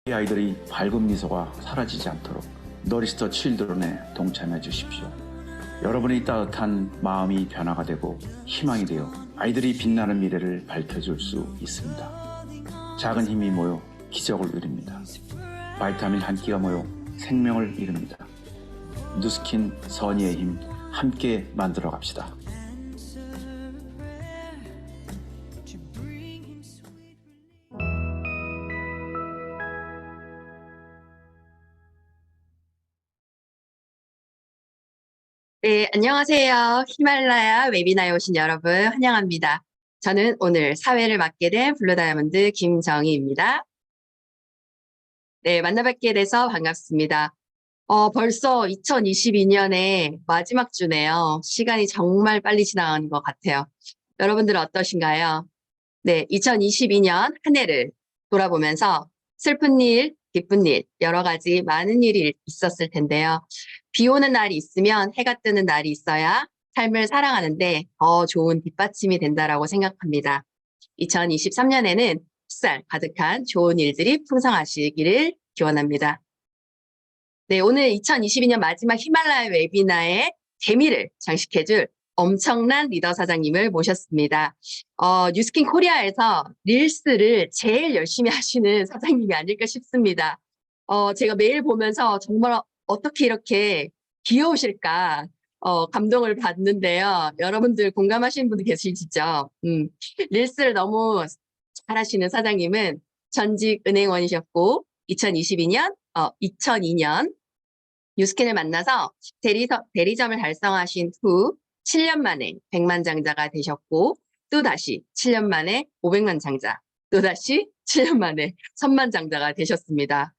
이 아이들의 밝은 미소가 사라지지 않도록 너리스터 칠드런에 동참해 주십시오. 여러분의 따뜻한 마음이 변화가 되고 희망이 되어 아이들이 빛나는 미래를 밝혀줄 수 있습니다. 작은 힘이 모여 기적을 이룹니다. 바이타민 한 끼가 모여 생명을 이룹니다. 누스킨 선의의 힘 함께 만들어 갑시다. 네, 안녕하세요. 히말라야 웨비나에 오신 여러분 환영합니다. 저는 오늘 사회를 맡게 된 블루다이아몬드 김정희입니다. 네, 만나뵙게 돼서 반갑습니다. 벌써 2022년의 마지막 주네요. 시간이 정말 빨리 지나가는 것 같아요. 여러분들은 어떠신가요? 네, 2022년 한 해를 돌아보면서 슬픈 일, 기쁜 일, 여러 가지 많은 일이 있었을 텐데요. 비 오는 날이 있으면 해가 뜨는 날이 있어야 삶을 살아가는데 더 좋은 뒷받침이 된다라고 생각합니다. 2023년에는 햇살 가득한 좋은 일들이 풍성하시기를 기원합니다. 네, 오늘 2022년 마지막 히말라야 웨비나의 재미를 장식해줄 엄청난 리더 사장님을 모셨습니다. 뉴스킨 코리아에서 릴스를 제일 열심히 하시는 사장님이 아닐까 싶습니다. 제가 매일 보면서 정말 어떻게 이렇게 귀여우실까 감동을 받는데요. 여러분들 공감하시는 분들 계시죠? 릴스를 너무 잘하시는 사장님은 전직 은행원이셨고 2002년 뉴스킨을 만나서 대리점을 달성하신 후 7년 만에 100만 장자가 되셨고 또다시 7년 만에 500만 장자, 또다시 7년 만에 1000만 장자가 되셨습니다.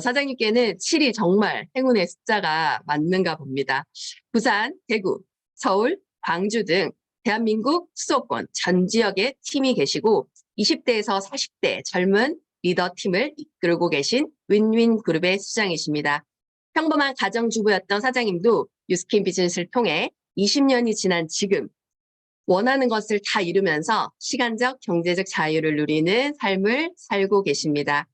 사장님께는 7이 정말 행운의 숫자가 맞는가 봅니다. 부산, 대구, 서울, 광주 등 대한민국 수도권 전 지역에 팀이 계시고 20대에서 40대 젊은 리더 팀을 이끌고 계신 윈윈 그룹의 수장이십니다. 평범한 가정주부였던 사장님도 뉴스킨 비즈니스를 통해 20년이 지난 지금 원하는 것을 다 이루면서 시간적, 경제적 자유를 누리는 삶을 살고 계십니다.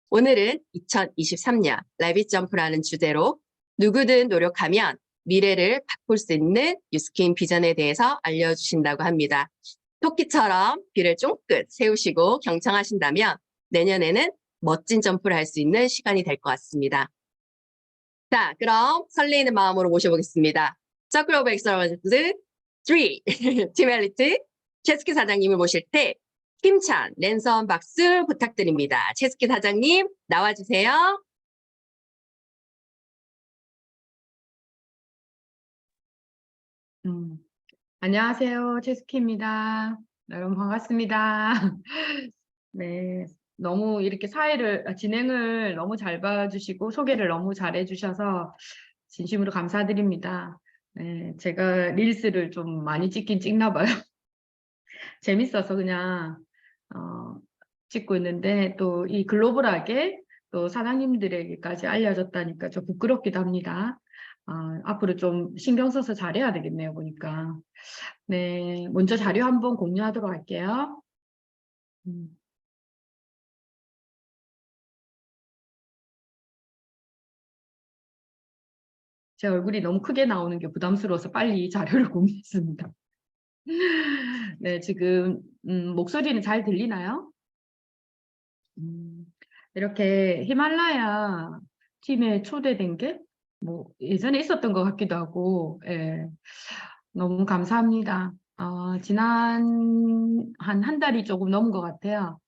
오늘은 2023년 라빗 점프라는 주제로 누구든 노력하면 미래를 바꿀 수 있는 뉴스킨 비전에 대해서 알려주신다고 합니다. 토끼처럼 귀를 쫑긋 세우시고 경청하신다면 내년에는 멋진 점프를 할 수 있는 시간이 될 것 같습니다. 자, 그럼 설레이는 마음으로 모셔보겠습니다. 서클 오브 엑셀런스 3, 팀 엘리트 최스키 사장님을 모실 때 힘찬 랜선 박수 부탁드립니다. 최스키 사장님 나와주세요. 안녕하세요. 최스키입니다. 여러분 반갑습니다. 네, 너무 이렇게 진행을 너무 잘 봐주시고 소개를 너무 잘 해주셔서 진심으로 감사드립니다. 네, 제가 릴스를 좀 많이 찍긴 찍나 봐요. 재밌어서 그냥 찍고 있는데 또 이 글로벌하게 또 사장님들에게까지 알려졌다니까 좀 부끄럽기도 합니다. 앞으로 좀 신경 써서 잘해야 되겠네요, 보니까. 네, 먼저 자료 한번 공유하도록 할게요. 제 얼굴이 너무 크게 나오는 게 부담스러워서 빨리 자료를 공유했습니다. 네, 지금 목소리는 잘 들리나요? 이렇게 히말라야 팀에 초대된 게 뭐 예전에 있었던 것 같기도 하고, 예, 너무 감사합니다. 지난 한 달이 조금 넘은 것 같아요.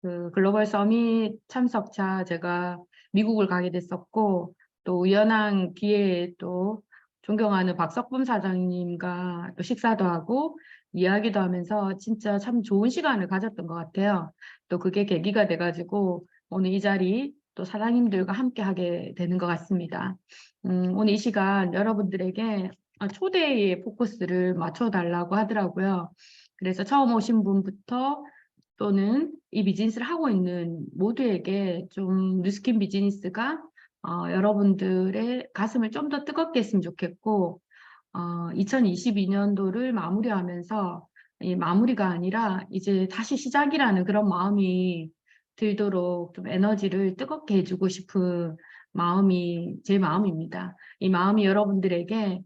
그 글로벌 서밋 참석차 제가 미국을 가게 됐었고, 또 우연한 기회에 또 존경하는 박석분 사장님과 또 식사도 하고 이야기도 하면서 진짜 참 좋은 시간을 가졌던 것 같아요. 또 그게 계기가 돼가지고 오늘 이 자리 또 사장님들과 함께 하게 되는 것 같습니다. 오늘 이 시간 여러분들에게 초대의 포커스를 맞춰달라고 하더라고요. 그래서 처음 오신 분부터 또는 이 비즈니스를 하고 있는 모두에게 좀 뉴스킨 비즈니스가 여러분들의 가슴을 좀 더 뜨겁게 했으면 좋겠고 2022년도를 마무리하면서 이 마무리가 아니라 이제 다시 시작이라는 그런 마음이 들도록 좀 에너지를 뜨겁게 해주고 싶은 마음이 제 마음입니다. 이 마음이 여러분들에게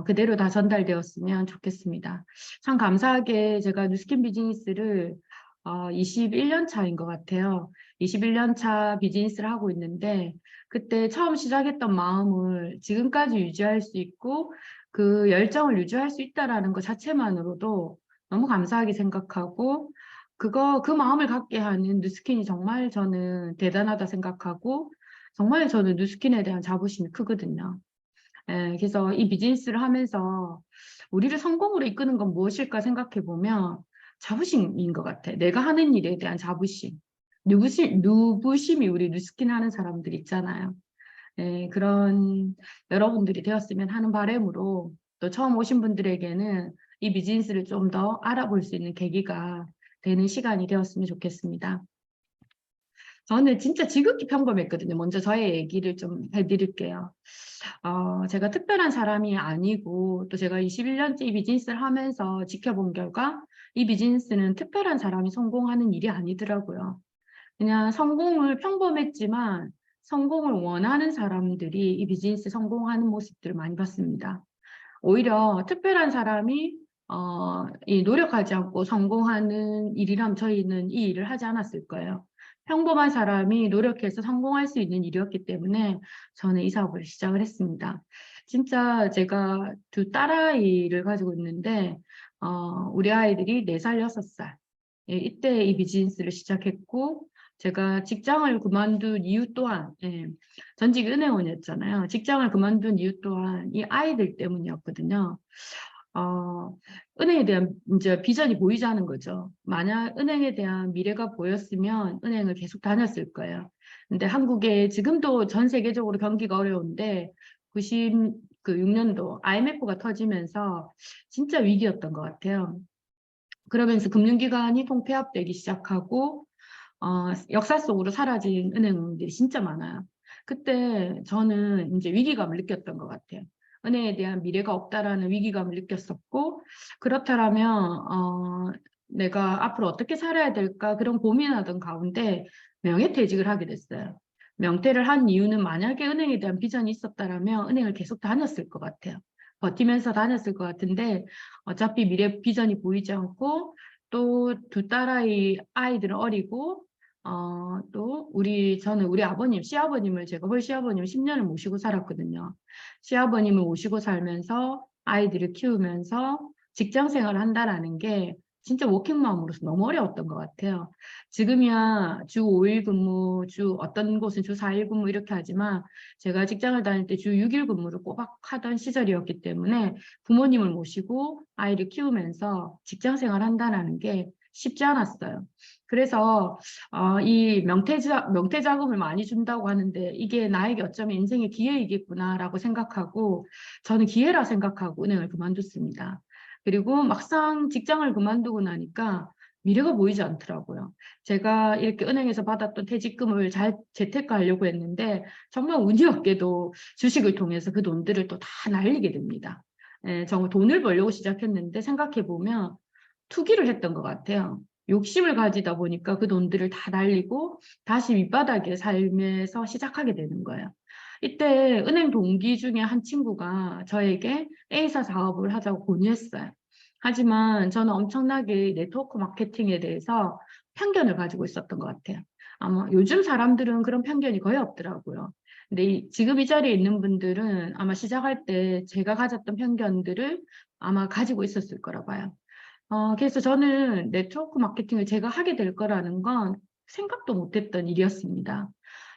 그대로 다 전달되었으면 좋겠습니다. 참 감사하게 제가 뉴스킨 비즈니스를 21년 차인 것 같아요. 21년 차 비즈니스를 하고 있는데 그때 처음 시작했던 마음을 지금까지 유지할 수 있고 그 열정을 유지할 수 있다라는 것 자체만으로도 너무 감사하게 생각하고 그 마음을 갖게 하는 뉴스킨이 정말 저는 대단하다 생각하고 정말 저는 뉴스킨에 대한 자부심이 크거든요. 그래서 이 비즈니스를 하면서 우리를 성공으로 이끄는 건 무엇일까 생각해 보면 자부심인 것 같아. 내가 하는 일에 대한 자부심. 누구심이 우리 뉴스킨 하는 사람들 있잖아요. 그런 여러분들이 되었으면 하는 바람으로 또 처음 오신 분들에게는 이 비즈니스를 좀 더 알아볼 수 있는 계기가 되는 시간이 되었으면 좋겠습니다. 저는 진짜 지극히 평범했거든요. 먼저 저의 얘기를 좀 해드릴게요. 제가 특별한 사람이 아니고 또 제가 21년째 이 비즈니스를 하면서 지켜본 결과 이 비즈니스는 특별한 사람이 성공하는 일이 아니더라고요. 그냥 평범했지만 성공을 원하는 사람들이 이 비즈니스 성공하는 모습들을 많이 봤습니다. 오히려 특별한 사람이 이 노력하지 않고 성공하는 일이라면 저희는 이 일을 하지 않았을 거예요. 평범한 사람이 노력해서 성공할 수 있는 일이었기 때문에 저는 이 사업을 시작을 했습니다. 진짜 제가 두 딸아이를 가지고 있는데 우리 아이들이 4살, 6살 이때 이 비즈니스를 시작했고 제가 직장을 그만둔 이유 또한 전직 은행원이었잖아요. 직장을 그만둔 이유 또한 이 아이들 때문이었거든요. 은행에 대한 이제 비전이 보이지 않은 거죠. 만약 은행에 대한 미래가 보였으면 은행을 계속 다녔을 거예요. 근데 한국에 지금도 전 세계적으로 경기가 어려운데 96년도 IMF가 터지면서 진짜 위기였던 것 같아요. 그러면서 금융기관이 통폐합되기 시작하고 역사 속으로 사라진 은행들이 진짜 많아요. 그때 저는 이제 위기감을 느꼈던 것 같아요. 은행에 대한 미래가 없다라는 위기감을 느꼈었고, 그렇다면 내가 앞으로 어떻게 살아야 될까 그런 고민하던 가운데 명예퇴직을 하게 됐어요. 명퇴를 한 이유는 만약에 은행에 대한 비전이 있었다라면 은행을 계속 다녔을 것 같아요. 버티면서 다녔을 것 같은데 어차피 미래 비전이 보이지 않고 또 두 딸아이 아이들은 어리고 또 저는 우리 아버님, 시아버님을 제가 홀시아버님 10년을 모시고 살았거든요. 시아버님을 모시고 살면서 아이들을 키우면서 직장 생활을 한다라는 게 진짜 워킹맘으로서 너무 어려웠던 것 같아요. 지금이야 주 5일 근무, 어떤 곳은 주 4일 근무 이렇게 하지만 제가 직장을 다닐 때 주 6일 근무를 꼬박 하던 시절이었기 때문에 부모님을 모시고 아이를 키우면서 직장 생활 한다는 게 쉽지 않았어요. 그래서 이 명퇴 자금을 많이 준다고 하는데 이게 나에게 어쩌면 인생의 기회이겠구나라고 생각하고 저는 기회라 생각하고 은행을 그만뒀습니다. 그리고 막상 직장을 그만두고 나니까 미래가 보이지 않더라고요. 제가 이렇게 은행에서 받았던 퇴직금을 잘 재테크하려고 했는데 정말 운이 없게도 주식을 통해서 그 돈들을 또 다 날리게 됩니다. 정말 돈을 벌려고 시작했는데 생각해보면 투기를 했던 것 같아요. 욕심을 가지다 보니까 그 돈들을 다 날리고 다시 밑바닥의 삶에서 시작하게 되는 거예요. 이때 은행 동기 중에 한 친구가 저에게 A사 사업을 하자고 권유했어요. 하지만 저는 엄청나게 네트워크 마케팅에 대해서 편견을 가지고 있었던 것 같아요. 아마 요즘 사람들은 그런 편견이 거의 없더라고요. 근데 지금 이 자리에 있는 분들은 아마 시작할 때 제가 가졌던 편견들을 아마 가지고 있었을 거라 봐요. 그래서 저는 네트워크 마케팅을 제가 하게 될 거라는 건 생각도 못했던 일이었습니다.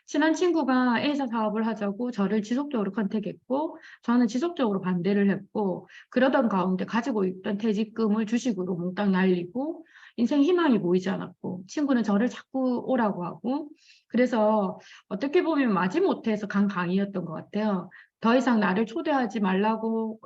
친한 친구가 A사 사업을 하자고 저를 지속적으로 컨택했고 저는 지속적으로 반대를 했고 그러던 가운데 가지고 있던 퇴직금을 주식으로 몽땅 날리고 인생 희망이 보이지 않았고 친구는 저를 자꾸 오라고 하고 그래서 어떻게 보면 마지못해서 간 강의였던 것 같아요. 더 이상 나를 초대하지 말라고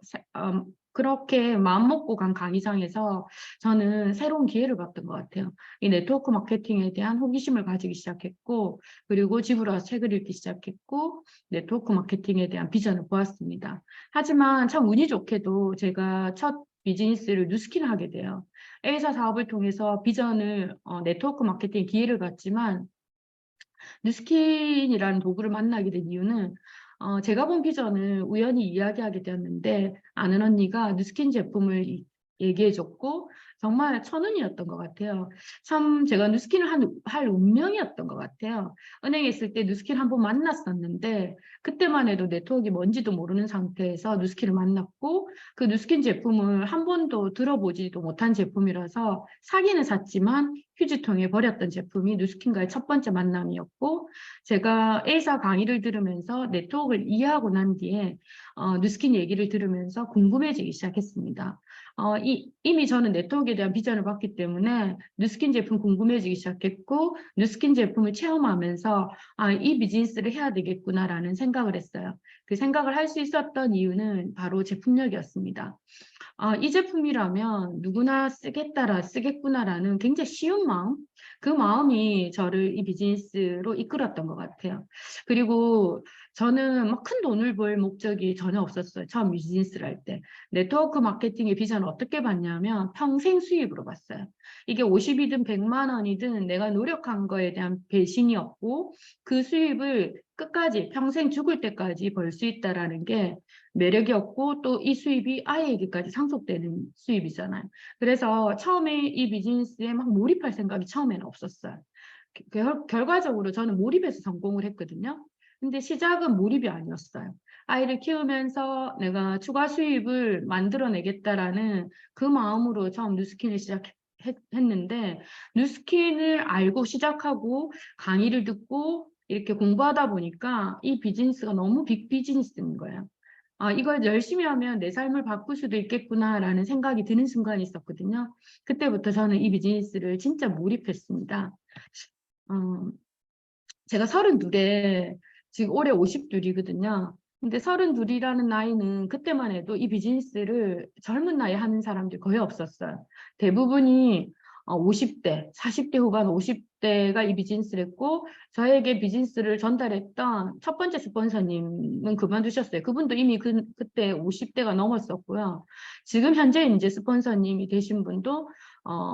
그렇게 마음먹고 간 강의장에서 저는 새로운 기회를 봤던 것 같아요. 이 네트워크 마케팅에 대한 호기심을 가지기 시작했고 그리고 집으로 와서 책을 읽기 시작했고 네트워크 마케팅에 대한 비전을 보았습니다. 하지만 참 운이 좋게도 제가 첫 비즈니스를 뉴스킨 하게 돼요. A사 사업을 통해서 비전을 네트워크 마케팅 기회를 갖지만 뉴스킨이라는 도구를 만나게 된 이유는 제가 본 비전을 우연히 이야기하게 되었는데 아는 언니가 뉴스킨 제품을 얘기해줬고 정말 천운이었던 것 같아요. 참 제가 뉴스킨을 할 운명이었던 것 같아요. 은행에 있을 때 뉴스킨 한 번 만났었는데 그때만 해도 네트워크가 뭔지도 모르는 상태에서 뉴스킨을 만났고 그 뉴스킨 제품을 한 번도 들어보지도 못한 제품이라서 사기는 샀지만 휴지통에 버렸던 제품이 뉴스킨과의 첫 번째 만남이었고 제가 A사 강의를 들으면서 네트워크를 이해하고 난 뒤에 뉴스킨 얘기를 들으면서 궁금해지기 시작했습니다. 이미 저는 네트워크에 대한 비전을 봤기 때문에 뉴스킨 제품 궁금해지기 시작했고 뉴스킨 제품을 체험하면서 이 비즈니스를 해야 되겠구나라는 생각을 했어요. 그 생각을 할 수 있었던 이유는 바로 제품력이었습니다. 이 제품이라면 누구나 쓰겠구나라는 굉장히 쉬운 마음, 그 마음이 저를 이 비즈니스로 이끌었던 것 같아요. 그리고 저는 막 큰 돈을 벌 목적이 전혀 없었어요. 처음 비즈니스를 할 때. 네트워크 마케팅의 비전을 어떻게 봤냐면 평생 수입으로 봤어요. 이게 50이든 100만 원이든 내가 노력한 거에 대한 배신이었고 그 수입을 끝까지 평생 죽을 때까지 벌 수 있다라는 게 매력이었고 또 이 수입이 아이에게까지 상속되는 수입이잖아요. 그래서 처음에 이 비즈니스에 막 몰입할 생각이 처음에는 없었어요. 결과적으로 저는 몰입해서 성공을 했거든요. 근데 시작은 몰입이 아니었어요. 아이를 키우면서 내가 추가 수입을 만들어내겠다라는 그 마음으로 처음 뉴스킨을 시작했는데 뉴스킨을 알고 시작하고 강의를 듣고 이렇게 공부하다 보니까 이 비즈니스가 너무 빅 비즈니스인 거예요. 이걸 열심히 하면 내 삶을 바꿀 수도 있겠구나라는 생각이 드는 순간이 있었거든요. 그때부터 저는 이 비즈니스를 진짜 몰입했습니다. 어, 제가 32에 지금 올해 52이거든요. 근데 32이라는 나이는 그때만 해도 이 비즈니스를 젊은 나이에 하는 사람들이 거의 없었어요. 대부분이 50대, 40대 후반 50대가 이 비즈니스를 했고 저에게 비즈니스를 전달했던 첫 번째 스폰서님은 그만두셨어요. 그분도 이미 그때 50대가 넘었었고요. 지금 현재 이제 스폰서님이 되신 분도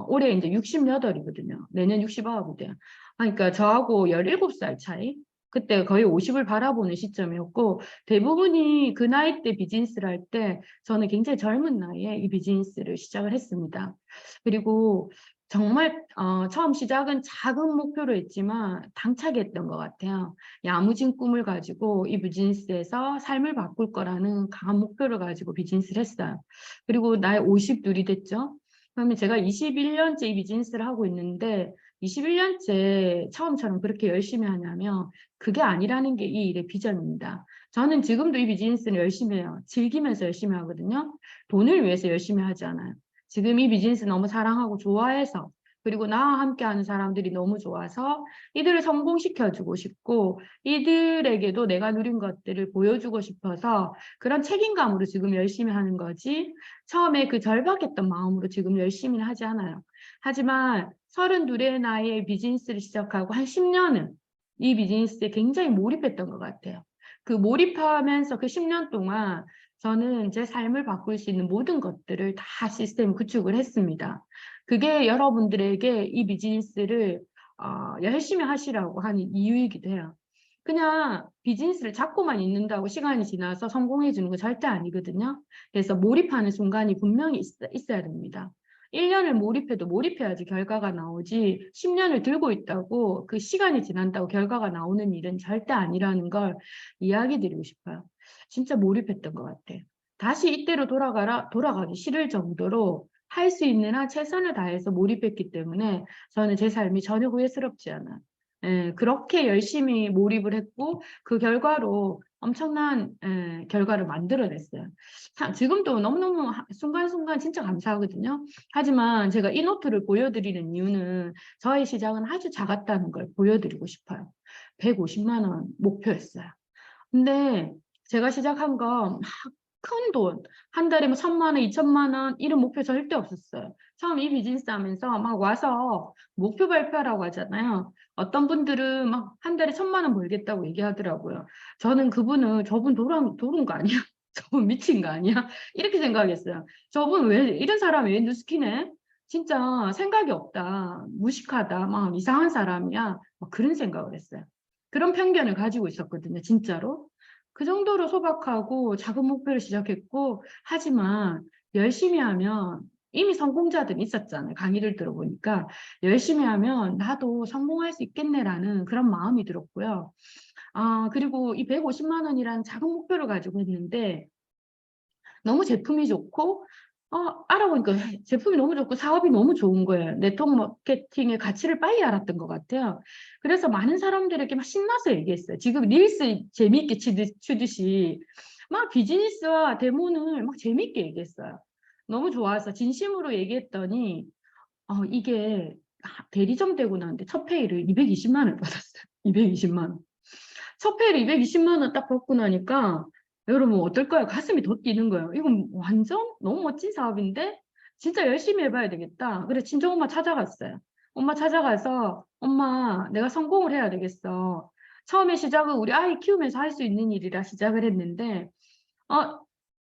올해 이제 68이거든요. 내년 69이 돼요. 그러니까 저하고 17살 차이? 그때 거의 50을 바라보는 시점이었고 대부분이 그 나이 때 비즈니스를 할 때 저는 굉장히 젊은 나이에 이 비즈니스를 시작을 했습니다. 그리고 정말 처음 시작은 작은 목표로 했지만 당차게 했던 것 같아요. 야무진 꿈을 가지고 이 비즈니스에서 삶을 바꿀 거라는 강한 목표를 가지고 비즈니스를 했어요. 그리고 나이 52이 됐죠. 그러면 제가 21년째 이 비즈니스를 하고 있는데 21년째 처음처럼 그렇게 열심히 하냐면 그게 아니라는 게 이 일의 비전입니다. 저는 지금도 이 비즈니스를 열심히 해요. 즐기면서 열심히 하거든요. 돈을 위해서 열심히 하지 않아요. 지금 이 비즈니스 너무 사랑하고 좋아해서 그리고 나와 함께 하는 사람들이 너무 좋아서 이들을 성공시켜주고 싶고 이들에게도 내가 누린 것들을 보여주고 싶어서 그런 책임감으로 지금 열심히 하는 거지 처음에 그 절박했던 마음으로 지금 열심히 하지 않아요. 하지만 32의 나이에 비즈니스를 시작하고 한 10년은 이 비즈니스에 굉장히 몰입했던 것 같아요. 그 몰입하면서 그 10년 동안 저는 제 삶을 바꿀 수 있는 모든 것들을 다 시스템 구축을 했습니다. 그게 여러분들에게 이 비즈니스를 열심히 하시라고 하는 이유이기도 해요. 그냥 비즈니스를 잡고만 있는다고 시간이 지나서 성공해 주는 건 절대 아니거든요. 그래서 몰입하는 순간이 분명히 있어야 됩니다. 1년을 몰입해도 몰입해야지 결과가 나오지 10년을 들고 있다고 그 시간이 지난다고 결과가 나오는 일은 절대 아니라는 걸 이야기 드리고 싶어요. 진짜 몰입했던 것 같아요. 다시 이때로 돌아가기 싫을 정도로 할 수 있는 한 최선을 다해서 몰입했기 때문에 저는 제 삶이 전혀 후회스럽지 않아요. 그렇게 열심히 몰입을 했고 그 결과로 엄청난 결과를 만들어냈어요. 지금도 너무너무 순간순간 진짜 감사하거든요. 하지만 제가 이 노트를 보여드리는 이유는 저의 시작은 아주 작았다는 걸 보여드리고 싶어요. 150만 원 목표였어요. 근데 제가 시작한 거 막 큰 돈, 한 달에 뭐 1,000만 원, 2,000만 원 이런 목표 절대 없었어요. 처음 이 비즈니스 하면서 막 와서 목표 발표하라고 하잖아요. 어떤 분들은 막 한 달에 1,000만 원 벌겠다고 얘기하더라고요. 저는 저분 도른 거 아니야? 저분 미친 거 아니야? 이렇게 생각했어요. 저분 왜 이런 사람 왜 뉴스키네? 진짜 생각이 없다. 무식하다. 막 이상한 사람이야. 막 그런 생각을 했어요. 그런 편견을 가지고 있었거든요. 진짜로. 그 정도로 소박하고 작은 목표를 시작했고 하지만 열심히 하면 이미 성공자들이 있었잖아요. 강의를 들어보니까 열심히 하면 나도 성공할 수 있겠네라는 그런 마음이 들었고요. 그리고 이 150만 원이라는 작은 목표를 가지고 있는데 너무 제품이 좋고 알아보니까 제품이 너무 좋고 사업이 너무 좋은 거예요. 네트워크 마케팅의 가치를 빨리 알았던 것 같아요. 그래서 많은 사람들에게 막 신나서 얘기했어요. 지금 릴스 재미있게 치듯이 막 비즈니스와 데모는 막 재미있게 얘기했어요. 너무 좋아서 진심으로 얘기했더니 이게 대리점 되고 나는데 첫 페이를 220만 원을 받았어요. 220만 원. 첫 페이를 220만 원 딱 받고 나니까 여러분 어떨까요? 가슴이 더 뛰는 거예요. 이건 완전 너무 멋진 사업인데 진짜 열심히 해봐야 되겠다. 그래 친정엄마 찾아갔어요. 엄마 찾아가서 엄마 내가 성공을 해야 되겠어. 처음에 시작은 우리 아이 키우면서 할 수 있는 일이라 시작을 했는데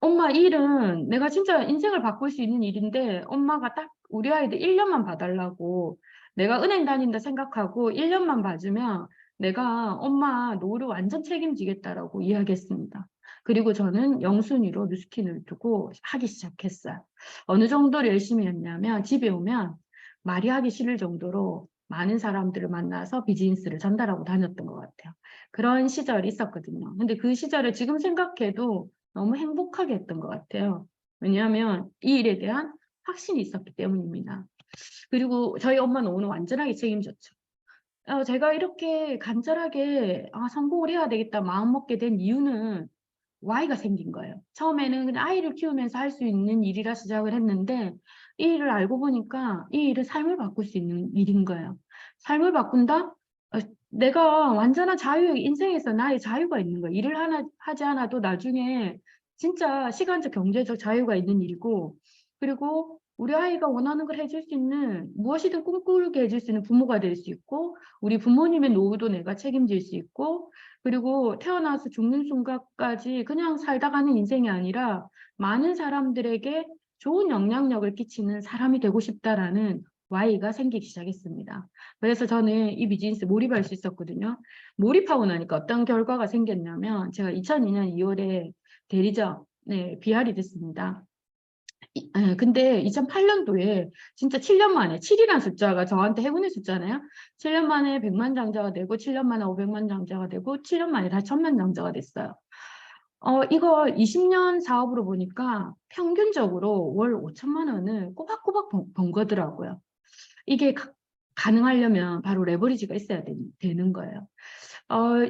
엄마 이 일은 내가 진짜 인생을 바꿀 수 있는 일인데 엄마가 딱 우리 아이들 1년만 봐달라고 내가 은행 다닌다 생각하고 1년만 봐주면 내가 엄마 노후를 완전 책임지겠다라고 이야기했습니다. 그리고 저는 영순위로 뉴스킨을 두고 하기 시작했어요. 어느 정도로 열심히 했냐면 집에 오면 말이 하기 싫을 정도로 많은 사람들을 만나서 비즈니스를 전달하고 다녔던 것 같아요. 그런 시절이 있었거든요. 근데 그 시절을 지금 생각해도 너무 행복하게 했던 것 같아요. 왜냐하면 이 일에 대한 확신이 있었기 때문입니다. 그리고 저희 엄마는 오늘 완전하게 책임졌죠. 제가 이렇게 간절하게 성공을 해야 되겠다 마음먹게 된 이유는 Y가 생긴 거예요. 처음에는 그냥 아이를 키우면서 할 수 있는 일이라 시작을 했는데 이 일을 알고 보니까 이 일은 삶을 바꿀 수 있는 일인 거예요. 삶을 바꾼다? 내가 완전한 자유, 인생에서 나의 자유가 있는 거예요. 일을 하지 않아도 나중에 진짜 시간적, 경제적 자유가 있는 일이고 그리고 우리 아이가 원하는 걸 해줄 수 있는 무엇이든 꿈꾸게 해줄 수 있는 부모가 될 수 있고 우리 부모님의 노후도 내가 책임질 수 있고 그리고 태어나서 죽는 순간까지 그냥 살다 가는 인생이 아니라 많은 사람들에게 좋은 영향력을 끼치는 사람이 되고 싶다라는 Y가 생기기 시작했습니다. 그래서 저는 이 비즈니스에 몰입할 수 있었거든요. 몰입하고 나니까 어떤 결과가 생겼냐면 제가 2002년 2월에 대리점에 BR이 됐습니다. 근데 2008년도에 진짜 7년 만에 7이라는 숫자가 저한테 행운의 숫자네요. 7년 만에 100만 장자가 되고 7년 만에 500만 장자가 되고 7년 만에 다시 1000만 장자가 됐어요. 이거 20년 사업으로 보니까 평균적으로 월 5천만 원을 꼬박꼬박 번 거더라고요. 이게 가능하려면 바로 레버리지가 있어야 되는 거예요.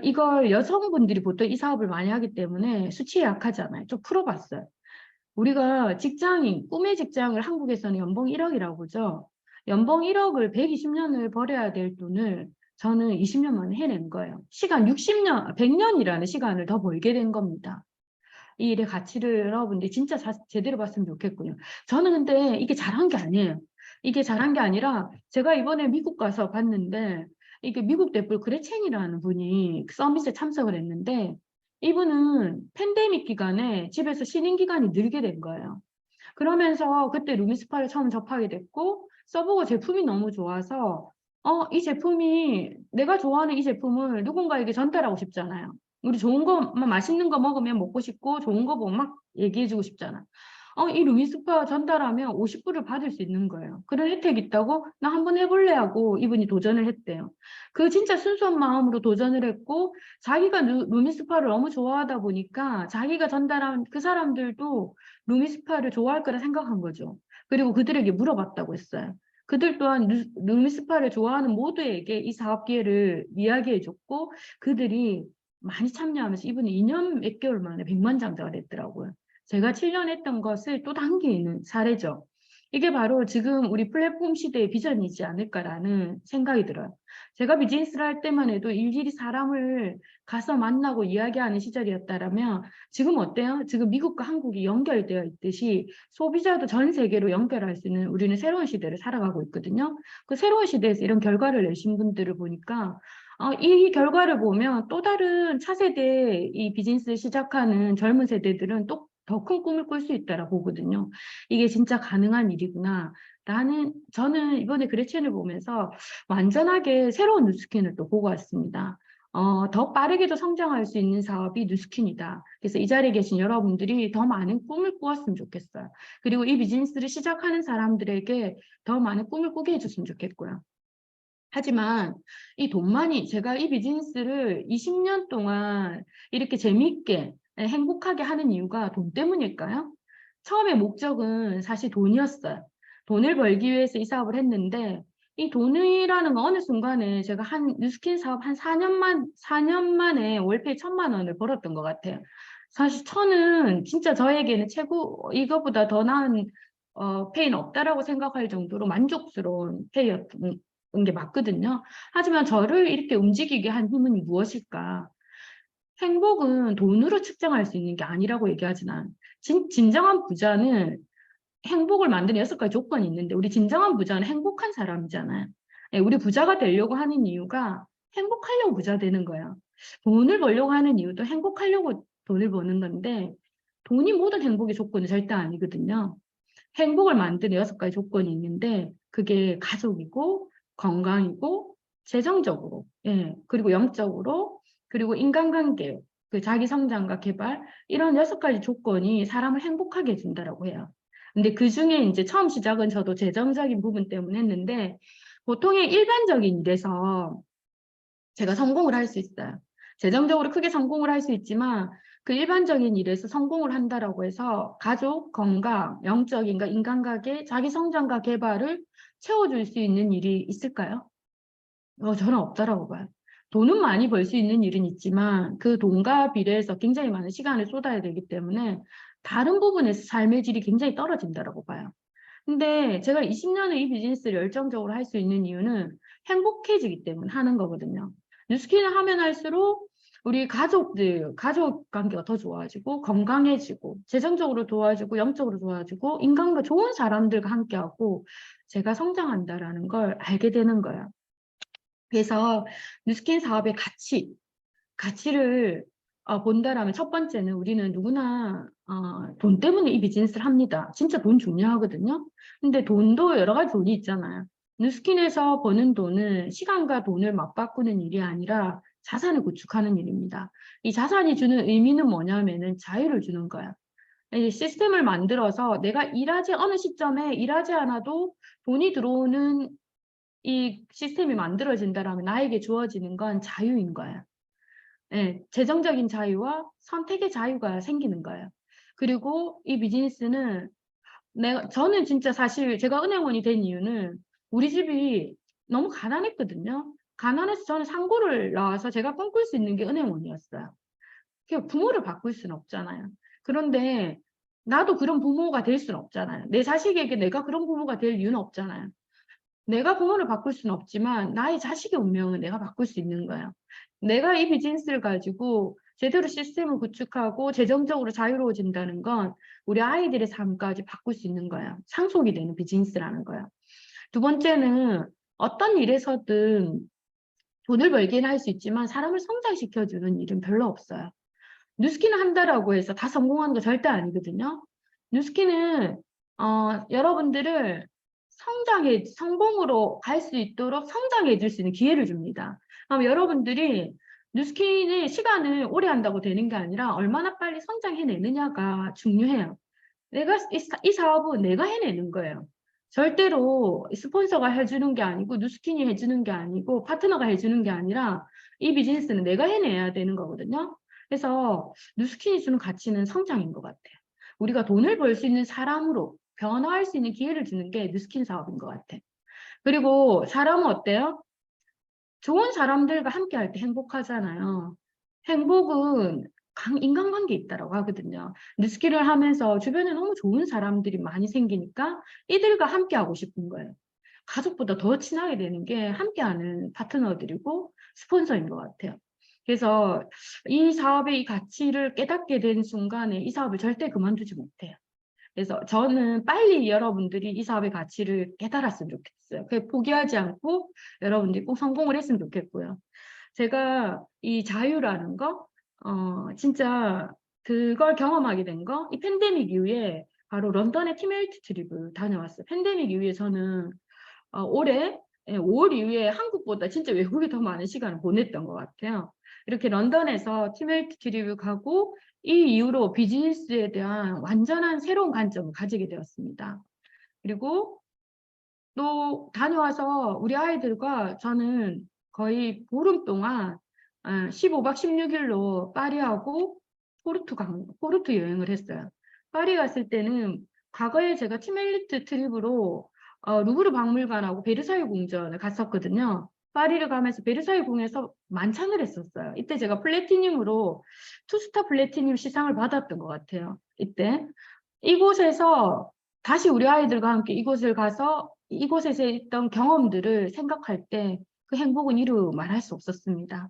이걸 여성분들이 보통 이 사업을 많이 하기 때문에 수치에 약하잖아요. 좀 풀어봤어요. 우리가 직장인, 꿈의 직장을 한국에서는 연봉 1억이라고 보죠. 연봉 1억을 120년을 벌여야 될 돈을 저는 20년 만에 해낸 거예요. 시간 60년, 100년이라는 시간을 더 벌게 된 겁니다. 이 일의 가치를 여러분들이 진짜 제대로 봤으면 좋겠군요. 저는 근데 이게 잘한 게 아니에요. 이게 잘한 게 아니라 제가 이번에 미국 가서 봤는데 이게 미국 대표 그레첸이라는 분이 서밋에 참석을 했는데 이분은 팬데믹 기간에 집에서 쉬는 기간이 늘게 된 거예요. 그러면서 그때 루미스파를 처음 접하게 됐고 써보고 제품이 너무 좋아서 이 제품이 내가 좋아하는 이 제품을 누군가에게 전달하고 싶잖아요. 우리 좋은 거, 맛있는 거 먹으면 먹고 싶고 좋은 거 보면 막 얘기해주고 싶잖아. 이 루미스파 전달하면 50불을 받을 수 있는 거예요. 그런 혜택이 있다고 나 한번 해볼래 하고 이분이 도전을 했대요. 그 진짜 순수한 마음으로 도전을 했고 자기가 루미스파를 너무 좋아하다 보니까 자기가 전달한 그 사람들도 루미스파를 좋아할 거라 생각한 거죠. 그리고 그들에게 물어봤다고 했어요. 그들 또한 루미스파를 좋아하는 모두에게 이 사업 기회를 이야기해줬고 그들이 많이 참여하면서 이분이 2년 몇 개월 만에 100만 장자가 됐더라고요. 제가 7년 했던 것을 또 당기는 사례죠. 이게 바로 지금 우리 플랫폼 시대의 비전이지 않을까라는 생각이 들어요. 제가 비즈니스를 할 때만 해도 일일이 사람을 가서 만나고 이야기하는 시절이었다면 지금 어때요? 지금 미국과 한국이 연결되어 있듯이 소비자도 전 세계로 연결할 수 있는 우리는 새로운 시대를 살아가고 있거든요. 그 새로운 시대에서 이런 결과를 내신 분들을 보니까 이 결과를 보면 또 다른 차세대 이 비즈니스를 시작하는 젊은 세대들은 또 더 큰 꿈을 꿀 수 있다라고 보거든요. 이게 진짜 가능한 일이구나. 저는 이번에 그레첸을 보면서 완전하게 새로운 뉴스킨을 또 보고 왔습니다. 더 빠르게도 성장할 수 있는 사업이 뉴스킨이다. 그래서 이 자리에 계신 여러분들이 더 많은 꿈을 꾸었으면 좋겠어요. 그리고 이 비즈니스를 시작하는 사람들에게 더 많은 꿈을 꾸게 해줬으면 좋겠고요. 하지만 이 돈만이 제가 이 비즈니스를 20년 동안 이렇게 재미있게 행복하게 하는 이유가 돈 때문일까요? 처음에 목적은 사실 돈이었어요. 돈을 벌기 위해서 이 사업을 했는데 이 돈이라는 거 어느 순간에 제가 한 뉴스킨 사업 한 4년 만에 월페이 1,000만 원을 벌었던 것 같아요. 사실 1,000은 진짜 저에게는 최고 이거보다 더 나은 페이는 없다라고 생각할 정도로 만족스러운 페이였던 게 맞거든요. 하지만 저를 이렇게 움직이게 한 힘은 무엇일까? 행복은 돈으로 측정할 수 있는 게 아니라고 얘기하진 않아요. 진정한 부자는 행복을 만드는 6가지 조건이 있는데 우리 진정한 부자는 행복한 사람이잖아요. 예, 우리 부자가 되려고 하는 이유가 행복하려고 부자 되는 거예요. 돈을 벌려고 하는 이유도 행복하려고 돈을 버는 건데 돈이 모든 행복의 조건은 절대 아니거든요. 행복을 만드는 6가지 조건이 있는데 그게 가족이고 건강이고 재정적으로, 예, 그리고 영적으로, 그리고 인간관계, 그 자기 성장과 개발 이런 6가지 조건이 사람을 행복하게 해준다라고 해요. 근데 그 중에 이제 처음 시작은 저도 재정적인 부분 때문에 했는데 보통의 일반적인 일에서 제가 성공을 할 수 있어요. 재정적으로 크게 성공을 할 수 있지만 그 일반적인 일에서 성공을 한다라고 해서 가족, 건강, 영적인가 인간관계, 자기 성장과 개발을 채워줄 수 있는 일이 있을까요? 저는 없다라고 봐요. 돈은 많이 벌 수 있는 일은 있지만 그 돈과 비례해서 굉장히 많은 시간을 쏟아야 되기 때문에 다른 부분에서 삶의 질이 굉장히 떨어진다라고 봐요. 근데 제가 20년을 이 비즈니스를 열정적으로 할 수 있는 이유는 행복해지기 때문에 하는 거거든요. 뉴스킨을 하면 할수록 우리 가족 관계가 더 좋아지고 건강해지고 재정적으로 도와주고 영적으로 도와주고 인간과 좋은 사람들과 함께하고 제가 성장한다라는 걸 알게 되는 거예요. 그래서 뉴스킨 사업의 가치를 본다라면 첫 번째는 우리는 누구나 돈 때문에 이 비즈니스를 합니다. 진짜 돈 중요하거든요. 근데 돈도 여러 가지 돈이 있잖아요. 뉴스킨에서 버는 돈은 시간과 돈을 맞바꾸는 일이 아니라 자산을 구축하는 일입니다. 이 자산이 주는 의미는 뭐냐면은 자유를 주는 거예요. 이 시스템을 만들어서 내가 어느 시점에 일하지 않아도 돈이 들어오는 이 시스템이 만들어진다라면 나에게 주어지는 건 자유인 거예요. 예, 재정적인 자유와 선택의 자유가 생기는 거예요. 그리고 이 비즈니스는 저는 진짜 사실 제가 은행원이 된 이유는 우리 집이 너무 가난했거든요. 가난해서 저는 상고를 나와서 제가 꿈꿀 수 있는 게 은행원이었어요. 부모를 바꿀 수는 없잖아요. 그런데 나도 그런 부모가 될 수는 없잖아요. 내 자식에게 내가 그런 부모가 될 이유는 없잖아요. 내가 부모를 바꿀 수는 없지만 나의 자식의 운명은 내가 바꿀 수 있는 거예요. 내가 이 비즈니스를 가지고 제대로 시스템을 구축하고 재정적으로 자유로워진다는 건 우리 아이들의 삶까지 바꿀 수 있는 거예요. 상속이 되는 비즈니스라는 거예요. 두 번째는 어떤 일에서든 돈을 벌기는 할 수 있지만 사람을 성장시켜주는 일은 별로 없어요. 뉴스킨을 한다라고 해서 다 성공하는 거 절대 아니거든요. 뉴스킨은 여러분들을 성공으로 갈 수 있도록 성장해 줄 수 있는 기회를 줍니다. 그럼 여러분들이 뉴스킨의 시간을 오래 한다고 되는 게 아니라 얼마나 빨리 성장해내느냐가 중요해요. 이 사업은 내가 해내는 거예요. 절대로 스폰서가 해주는 게 아니고 뉴스킨이 해주는 게 아니고 파트너가 해주는 게 아니라 이 비즈니스는 내가 해내야 되는 거거든요. 그래서 뉴스킨이 주는 가치는 성장인 것 같아요. 우리가 돈을 벌 수 있는 사람으로 변화할 수 있는 기회를 주는 게 뉴스킨 사업인 것 같아요. 그리고 사람은 어때요? 좋은 사람들과 함께 할 때 행복하잖아요. 행복은 인간관계에 있다라고 하거든요. 뉴스킨을 하면서 주변에 너무 좋은 사람들이 많이 생기니까 이들과 함께 하고 싶은 거예요. 가족보다 더 친하게 되는 게 함께하는 파트너들이고 스폰서인 것 같아요. 그래서 이 사업의 이 가치를 깨닫게 된 순간에 이 사업을 절대 그만두지 못해요. 그래서 저는 빨리 여러분들이 이 사업의 가치를 깨달았으면 좋겠어요. 그게 포기하지 않고 여러분들이 꼭 성공을 했으면 좋겠고요. 제가 이 자유라는 거, 진짜 그걸 경험하게 된 거, 이 팬데믹 이후에 바로 런던의 팀8 트립을 다녀왔어요. 팬데믹 이후에 저는 올해 5월 이후에 한국보다 진짜 외국에 더 많은 시간을 보냈던 것 같아요. 이렇게 런던에서 팀8 트립을 가고 이 이후로 비즈니스에 대한 완전한 새로운 관점을 가지게 되었습니다. 그리고 또 다녀와서 우리 아이들과 저는 거의 보름 동안 15박 16일로 파리하고 포르투 여행을 했어요. 파리 갔을 때는 과거에 제가 팀 엘리트 트립으로 루브르 박물관하고 베르사유 궁전을 갔었거든요. 파리를 가면서 베르사유 궁에서 만찬을 했었어요. 이때 제가 플래티늄으로 투스타 플래티늄 시상을 받았던 것 같아요. 이때 이곳에서 다시 우리 아이들과 함께 이곳을 가서 이곳에서 있던 경험들을 생각할 때 그 행복은 이루 말할 수 없었습니다.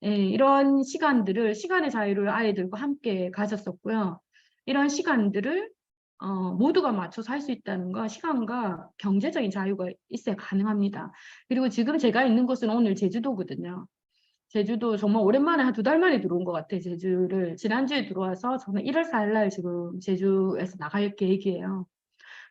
예, 이런 시간들을 시간의 자유를 아이들과 함께 가졌었고요. 이런 시간들을 모두가 맞춰서 할 수 있다는 건 시간과 경제적인 자유가 있어야 가능합니다. 그리고 지금 제가 있는 곳은 오늘 제주도거든요. 제주도 정말 오랜만에 한 2달 만에 들어온 것 같아요. 제주를 지난주에 들어와서 저는 1월 4일 날 지금 제주에서 나갈 계획이에요.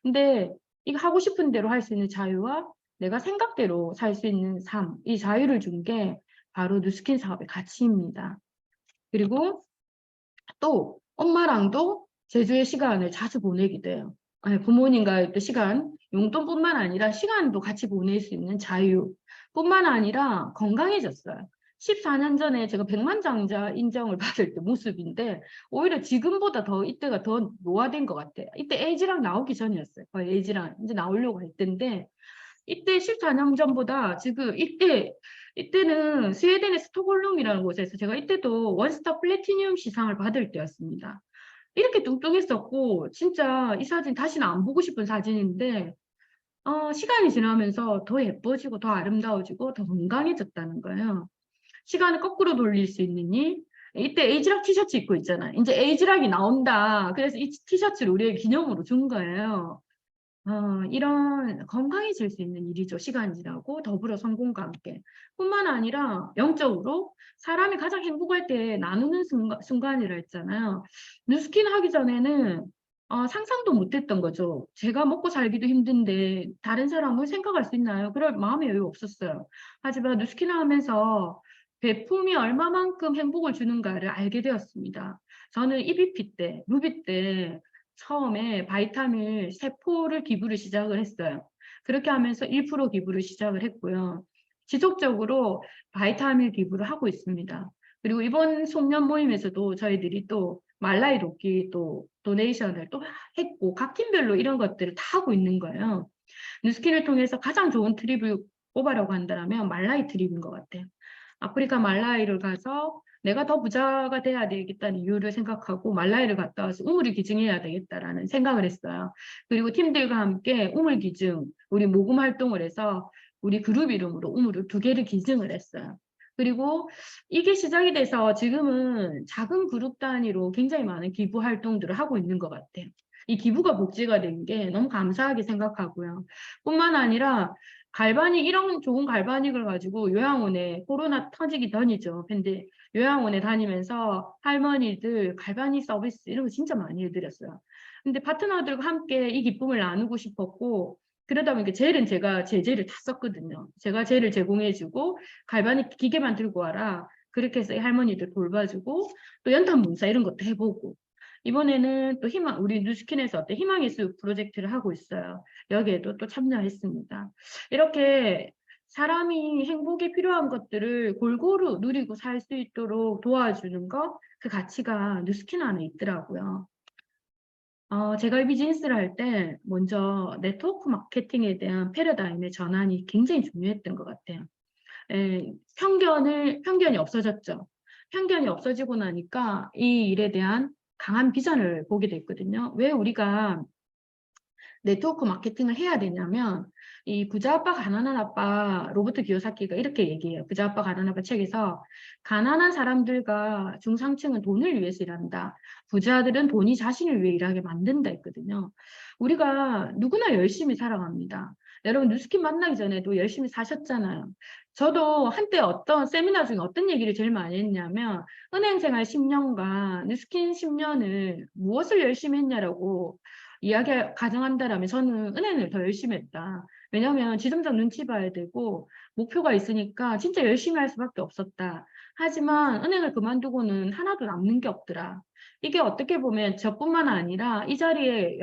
근데 이거 하고 싶은 대로 할 수 있는 자유와 내가 생각대로 살 수 있는 삶, 이 자유를 준 게 바로 누스킨 사업의 가치입니다. 그리고 또 엄마랑도 제주의 시간을 자주 보내기도 해요. 부모님과의 또 시간, 용돈뿐만 아니라 시간도 같이 보낼 수 있는 자유뿐만 아니라 건강해졌어요. 14년 전에 제가 백만장자 인정을 받을 때 모습인데 오히려 지금보다 더 이때가 더 노화된 것 같아요. 이때 에이지랑 나오기 전이었어요. 거의 에이지랑 이제 나오려고 할 때인데 이때 14년 전보다 지금 이때는 스웨덴의 스톡홀름이라는 곳에서 제가 이때도 원스타 플래티늄 시상을 받을 때였습니다. 이렇게 뚱뚱했었고 진짜 이 사진 다시는 안 보고 싶은 사진인데 시간이 지나면서 더 예뻐지고 더 아름다워지고 더 건강해졌다는 거예요. 시간을 거꾸로 돌릴 수 있는 일. 이때 에이지락 티셔츠 입고 있잖아요. 이제 에이지락이 나온다. 그래서 이 티셔츠를 우리에게 기념으로 준 거예요. 이런 건강해질 수 있는 일이죠. 시간이 지나고 더불어 성공과 함께. 뿐만 아니라 영적으로 사람이 가장 행복할 때 나누는 순간이라 했잖아요. 누스킨 하기 전에는 상상도 못했던 거죠. 제가 먹고 살기도 힘든데 다른 사람을 생각할 수 있나요? 그럴 마음의 여유 없었어요. 하지만 누스킨을 하면서 배품이 얼마만큼 행복을 주는가를 알게 되었습니다. 저는 EBP 때, 루비 때 처음에 바이타밀 세포를 기부를 시작을 했어요. 그렇게 하면서 1% 기부를 시작을 했고요. 지속적으로 바이타밀 기부를 하고 있습니다. 그리고 이번 송년 모임에서도 저희들이 또 말라이 돕기 또 도네이션을 또 했고 각 팀별로 이런 것들을 다 하고 있는 거예요. 뉴스킨을 통해서 가장 좋은 트립을 뽑아라고 한다면 말라이 트립인 것 같아요. 아프리카 말라이를 가서 내가 더 부자가 돼야 되겠다는 이유를 생각하고 말라이를 갔다 와서 우물을 기증해야 되겠다라는 생각을 했어요. 그리고 팀들과 함께 우물 기증, 우리 모금 활동을 해서 우리 그룹 이름으로 우물을 2개를 기증을 했어요. 그리고 이게 시작이 돼서 지금은 작은 그룹 단위로 굉장히 많은 기부 활동들을 하고 있는 것 같아요. 이 기부가 복지가 된 게 너무 감사하게 생각하고요. 뿐만 아니라 갈바닉, 이런 좋은 갈바닉을 가지고 요양원에 코로나 터지기 전이죠. 근데 요양원에 다니면서 할머니들 갈바닉 서비스 이런 거 진짜 많이 해드렸어요. 근데 파트너들과 함께 이 기쁨을 나누고 싶었고 그러다 보니까 젤은 제가 제 젤을 다 썼거든요. 제가 젤을 제공해주고 갈바닉 기계만 들고 와라. 그렇게 해서 이 할머니들 돌봐주고 또 연탄 봉사 이런 것도 해보고 이번에는 또 우리 누스킨에서 어때 희망의 숲 프로젝트를 하고 있어요. 여기에도 또 참여했습니다. 이렇게 사람이 행복에 필요한 것들을 골고루 누리고 살 수 있도록 도와주는 것, 그 가치가 누스킨 안에 있더라고요. 제가 이 비즈니스를 할 때 먼저 네트워크 마케팅에 대한 패러다임의 전환이 굉장히 중요했던 것 같아요. 편견이 없어졌죠. 편견이 없어지고 나니까 이 일에 대한 강한 비전을 보게 됐거든요. 왜 우리가 네트워크 마케팅을 해야 되냐면 이 부자 아빠 가난한 아빠 로버트 기요사키가 이렇게 얘기해요. 부자 아빠 가난한 아빠 책에서 가난한 사람들과 중상층은 돈을 위해서 일한다. 부자들은 돈이 자신을 위해 일하게 만든다 했거든요. 우리가 누구나 열심히 살아갑니다. 여러분 누스킨 만나기 전에도 열심히 사셨잖아요. 저도 한때 어떤 세미나 중에 어떤 얘기를 제일 많이 했냐면 은행 생활 10년간 누스킨 10년을 무엇을 열심히 했냐라고 이야기 가정한다라면 저는 은행을 더 열심히 했다. 왜냐하면 지점장 눈치 봐야 되고 목표가 있으니까 진짜 열심히 할 수밖에 없었다. 하지만 은행을 그만두고는 하나도 남는 게 없더라. 이게 어떻게 보면 저뿐만 아니라 이 자리에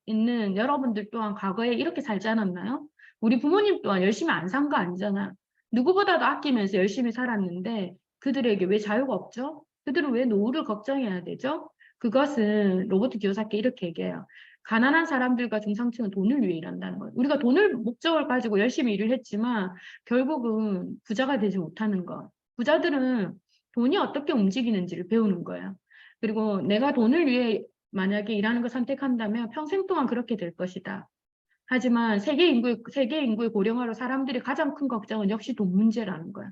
있는 여러분들 또한 과거에 이렇게 살지 않았나요? 우리 부모님 또한 열심히 안 산 거 아니잖아. 누구보다도 아끼면서 열심히 살았는데 그들에게 왜 자유가 없죠? 그들은 왜 노후를 걱정해야 되죠? 그것은 로버트 기요사키 이렇게 얘기해요. 가난한 사람들과 중상층은 돈을 위해 일한다는 거예요. 우리가 돈을 목적을 가지고 열심히 일을 했지만 결국은 부자가 되지 못하는 것. 부자들은 돈이 어떻게 움직이는지를 배우는 거예요. 그리고 내가 돈을 위해 만약에 일하는 걸 선택한다면 평생 동안 그렇게 될 것이다. 하지만 세계 인구의 고령화로 사람들이 가장 큰 걱정은 역시 돈 문제라는 거야.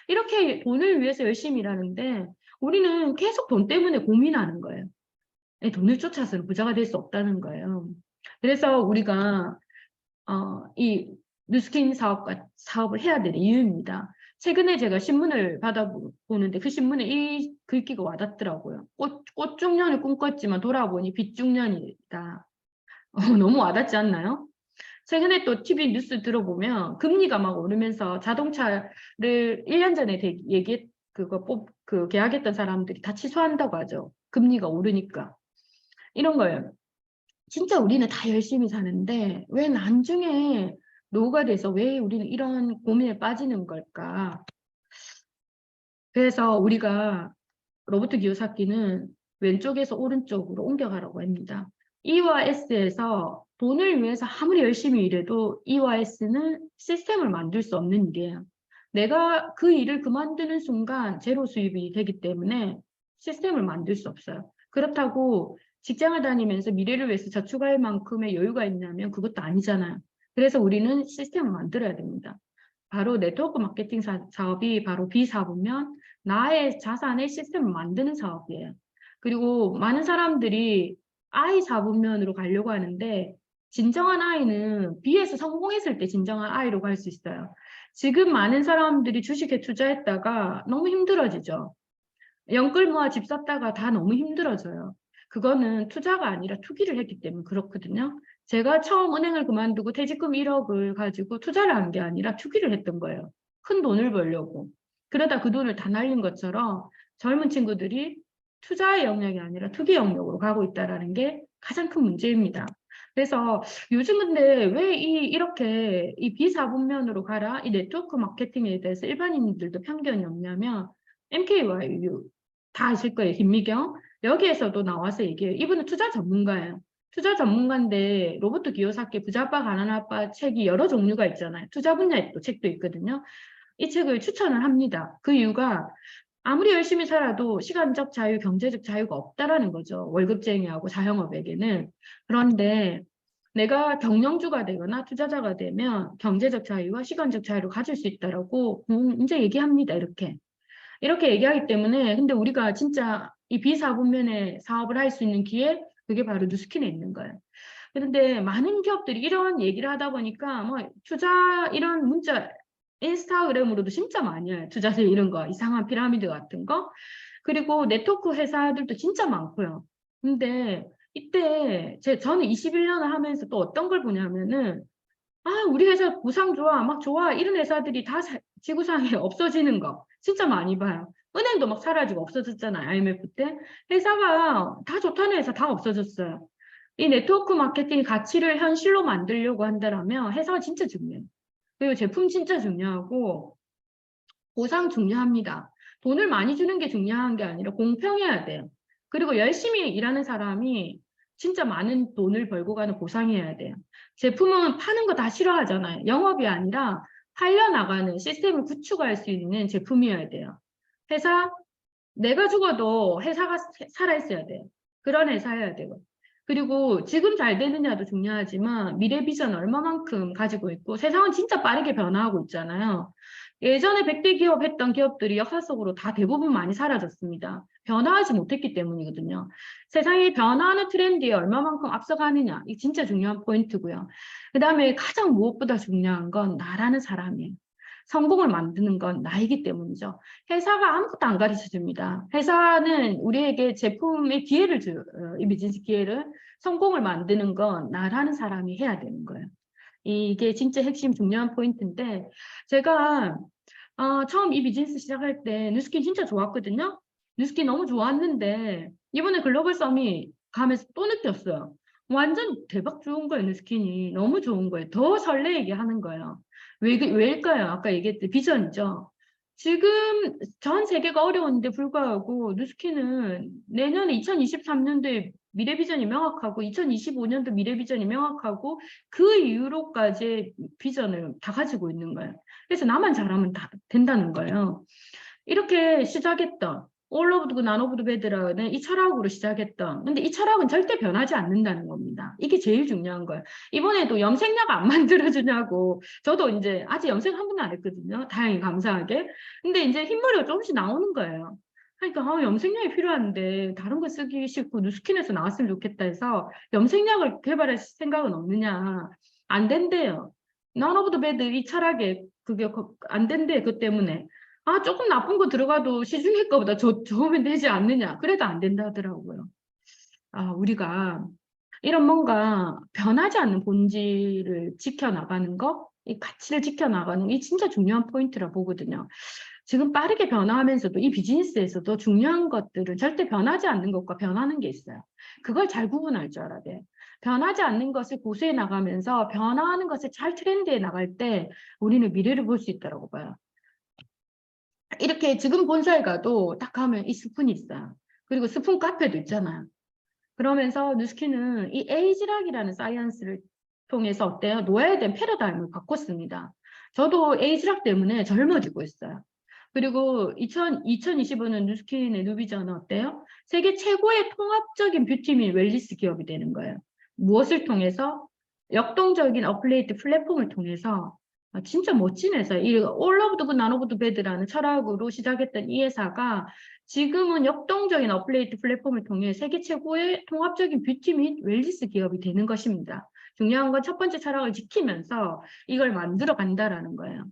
이렇게 돈을 위해서 열심히 일하는데 우리는 계속 돈 때문에 고민하는 거예요. 돈을 쫓아서는 부자가 될 수 없다는 거예요. 그래서 우리가 이 뉴스킨 사업을 해야 되는 이유입니다. 최근에 제가 신문을 받아보는데 그 신문에 이 글귀가 와닿더라고요. 꽃중년을 꿈꿨지만 돌아보니 빚중년이다. 너무 와닿지 않나요? 최근에 또 TV 뉴스 들어보면 금리가 막 오르면서 자동차를 1년 전에 계약했던 사람들이 다 취소한다고 하죠. 금리가 오르니까. 이런 거예요. 진짜 우리는 다 열심히 사는데 왜 나중에 노후가 돼서 왜 우리는 이런 고민에 빠지는 걸까? 그래서 우리가 로버트 기요사키는 왼쪽에서 오른쪽으로 옮겨가라고 합니다. E와 S에서 돈을 위해서 아무리 열심히 일해도 E와 S는 시스템을 만들 수 없는 일이에요. 내가 그 일을 그만두는 순간 제로 수입이 되기 때문에 시스템을 만들 수 없어요. 그렇다고 직장을 다니면서 미래를 위해서 저축할 만큼의 여유가 있냐면 그것도 아니잖아요. 그래서 우리는 시스템을 만들어야 됩니다. 바로 네트워크 마케팅 사업이 바로 B사업이면 나의 자산의 시스템을 만드는 사업이에요. 그리고 많은 사람들이 I 사분면으로 가려고 하는데 진정한 I는 B에서 성공했을 때 진정한 I로 갈 수 있어요. 지금 많은 사람들이 주식에 투자했다가 너무 힘들어지죠. 연끌 모아 집 샀다가 다 너무 힘들어져요. 그거는 투자가 아니라 투기를 했기 때문에 그렇거든요. 제가 처음 은행을 그만두고 퇴직금 1억을 가지고 투자를 한 게 아니라 투기를 했던 거예요. 큰 돈을 벌려고. 그러다 그 돈을 다 날린 것처럼 젊은 친구들이 투자의 영역이 아니라 투기 영역으로 가고 있다는 게 가장 큰 문제입니다. 그래서 요즘 근데 왜 이렇게 이 비사분면으로 가라, 이 네트워크 마케팅에 대해서 일반인들도 편견이 없냐면 MKYU 다 아실 거예요. 김미경. 여기에서도 나와서 얘기해요. 이분은 투자 전문가예요. 투자 전문가인데 로버트 기요사키 부자아빠 가난아빠 책이 여러 종류가 있잖아요. 투자 분야의 또 책도 있거든요. 이 책을 추천을 합니다. 그 이유가 아무리 열심히 살아도 시간적 자유, 경제적 자유가 없다라는 거죠. 월급쟁이하고 자영업에게는. 그런데 내가 경영주가 되거나 투자자가 되면 경제적 자유와 시간적 자유를 가질 수 있다라고 이제 얘기합니다. 이렇게 얘기하기 때문에 근데 우리가 진짜 이 비사분면의 사업을 할 수 있는 기회 그게 바로 뉴스킨에 있는 거예요. 그런데 많은 기업들이 이런 얘기를 하다 보니까 뭐 투자 이런 문자 인스타그램으로도 진짜 많이 해요. 투자세 이런 거 이상한 피라미드 같은 거 그리고 네트워크 회사들도 진짜 많고요. 근데 이때 저는 21년을 하면서 또 어떤 걸 보냐면은 우리 회사 구상 좋아 막 좋아 이런 회사들이 다 지구상에 없어지는 거 진짜 많이 봐요. 은행도 막 사라지고 없어졌잖아요. IMF 때 회사가 다 좋다는 회사 다 없어졌어요. 이 네트워크 마케팅 가치를 현실로 만들려고 한다면 회사가 진짜 중요해요. 그리고 제품 진짜 중요하고 보상 중요합니다. 돈을 많이 주는 게 중요한 게 아니라 공평해야 돼요. 그리고 열심히 일하는 사람이 진짜 많은 돈을 벌고 가는 보상해야 돼요. 제품은 파는 거 다 싫어하잖아요. 영업이 아니라 팔려나가는 시스템을 구축할 수 있는 제품이어야 돼요. 내가 죽어도 회사가 살아있어야 돼요. 그런 회사여야 되고. 그리고 지금 잘 되느냐도 중요하지만 미래 비전 얼마만큼 가지고 있고 세상은 진짜 빠르게 변화하고 있잖아요. 예전에 100대 기업 했던 기업들이 역사 속으로 다 대부분 많이 사라졌습니다. 변화하지 못했기 때문이거든요. 세상이 변화하는 트렌드에 얼마만큼 앞서가느냐, 이게 진짜 중요한 포인트고요. 그 다음에 가장 무엇보다 중요한 건 나라는 사람이에요. 성공을 만드는 건 나이기 때문이죠. 회사가 아무것도 안 가르쳐 줍니다. 회사는 우리에게 제품의 기회를 줘요. 이 비즈니스 기회를. 성공을 만드는 건 나라는 사람이 해야 되는 거예요. 이게 진짜 핵심 중요한 포인트인데 제가 처음 이 비즈니스 시작할 때 뉴스킨 진짜 좋았거든요. 뉴스킨 너무 좋았는데 이번에 글로벌 썸밋 가면서 또 느꼈어요. 완전 대박 좋은 거예요. 뉴스킨이 너무 좋은 거예요. 더 설레게 하는 거예요. 왜일까요? 아까 얘기했듯이 비전이죠. 지금 전 세계가 어려운데 불구하고 뉴스킨은 내년에 2023년도에 미래 비전이 명확하고 2025년도 미래 비전이 명확하고 그 이후로까지 비전을 다 가지고 있는 거예요. 그래서 나만 잘하면 다 된다는 거예요. 이렇게 시작했던 All of the None of the Bad라는 이 철학으로 시작했던 근데 이 철학은 절대 변하지 않는다는 겁니다. 이게 제일 중요한 거예요. 이번에도 염색약 안 만들어주냐고 저도 이제 아직 염색 한 번도 안 했거든요. 다행히 감사하게. 근데 이제 흰머리가 조금씩 나오는 거예요. 그러니까 염색약이 필요한데 다른 거 쓰기 싫고 누스킨에서 나왔으면 좋겠다 해서 염색약을 개발할 생각은 없느냐. 안 된대요. None of the bad 이 철학에 그게 안 된대 그 때문에. 조금 나쁜 거 들어가도 시중의과보다 좋으면 되지 않느냐. 그래도 안 된다 하더라고요. 우리가 이런 뭔가 변하지 않는 본질을 지켜나가는 거, 이 가치를 지켜나가는 게 진짜 중요한 포인트라 보거든요. 지금 빠르게 변화하면서도 이 비즈니스에서도 중요한 것들은 절대 변하지 않는 것과 변하는 게 있어요. 그걸 잘 구분할 줄 알아야 돼요. 변하지 않는 것을 고수해 나가면서 변화하는 것을 잘 트렌드해 나갈 때 우리는 미래를 볼 수 있다고 봐요. 이렇게 지금 본사에 가도 딱 가면 이 스푼이 있어요. 그리고 스푼 카페도 있잖아요. 그러면서 누스킨은 이 에이지락이라는 사이언스를 통해서 어때요? 노예된 패러다임을 바꿨습니다. 저도 에이지락 때문에 젊어지고 있어요. 그리고 2025년 누스킨의 누비전은 어때요? 세계 최고의 통합적인 뷰티 및 웰니스 기업이 되는 거예요. 무엇을 통해서? 역동적인 어플레이트 플랫폼을 통해서 진짜 멋진 회사. 이 All of the good, none of the bad라는 철학으로 시작했던 이 회사가 지금은 역동적인 어플레이트 플랫폼을 통해 세계 최고의 통합적인 뷰티 및 웰니스 기업이 되는 것입니다. 중요한 건 첫 번째 철학을 지키면서 이걸 만들어 간다라는 거예요.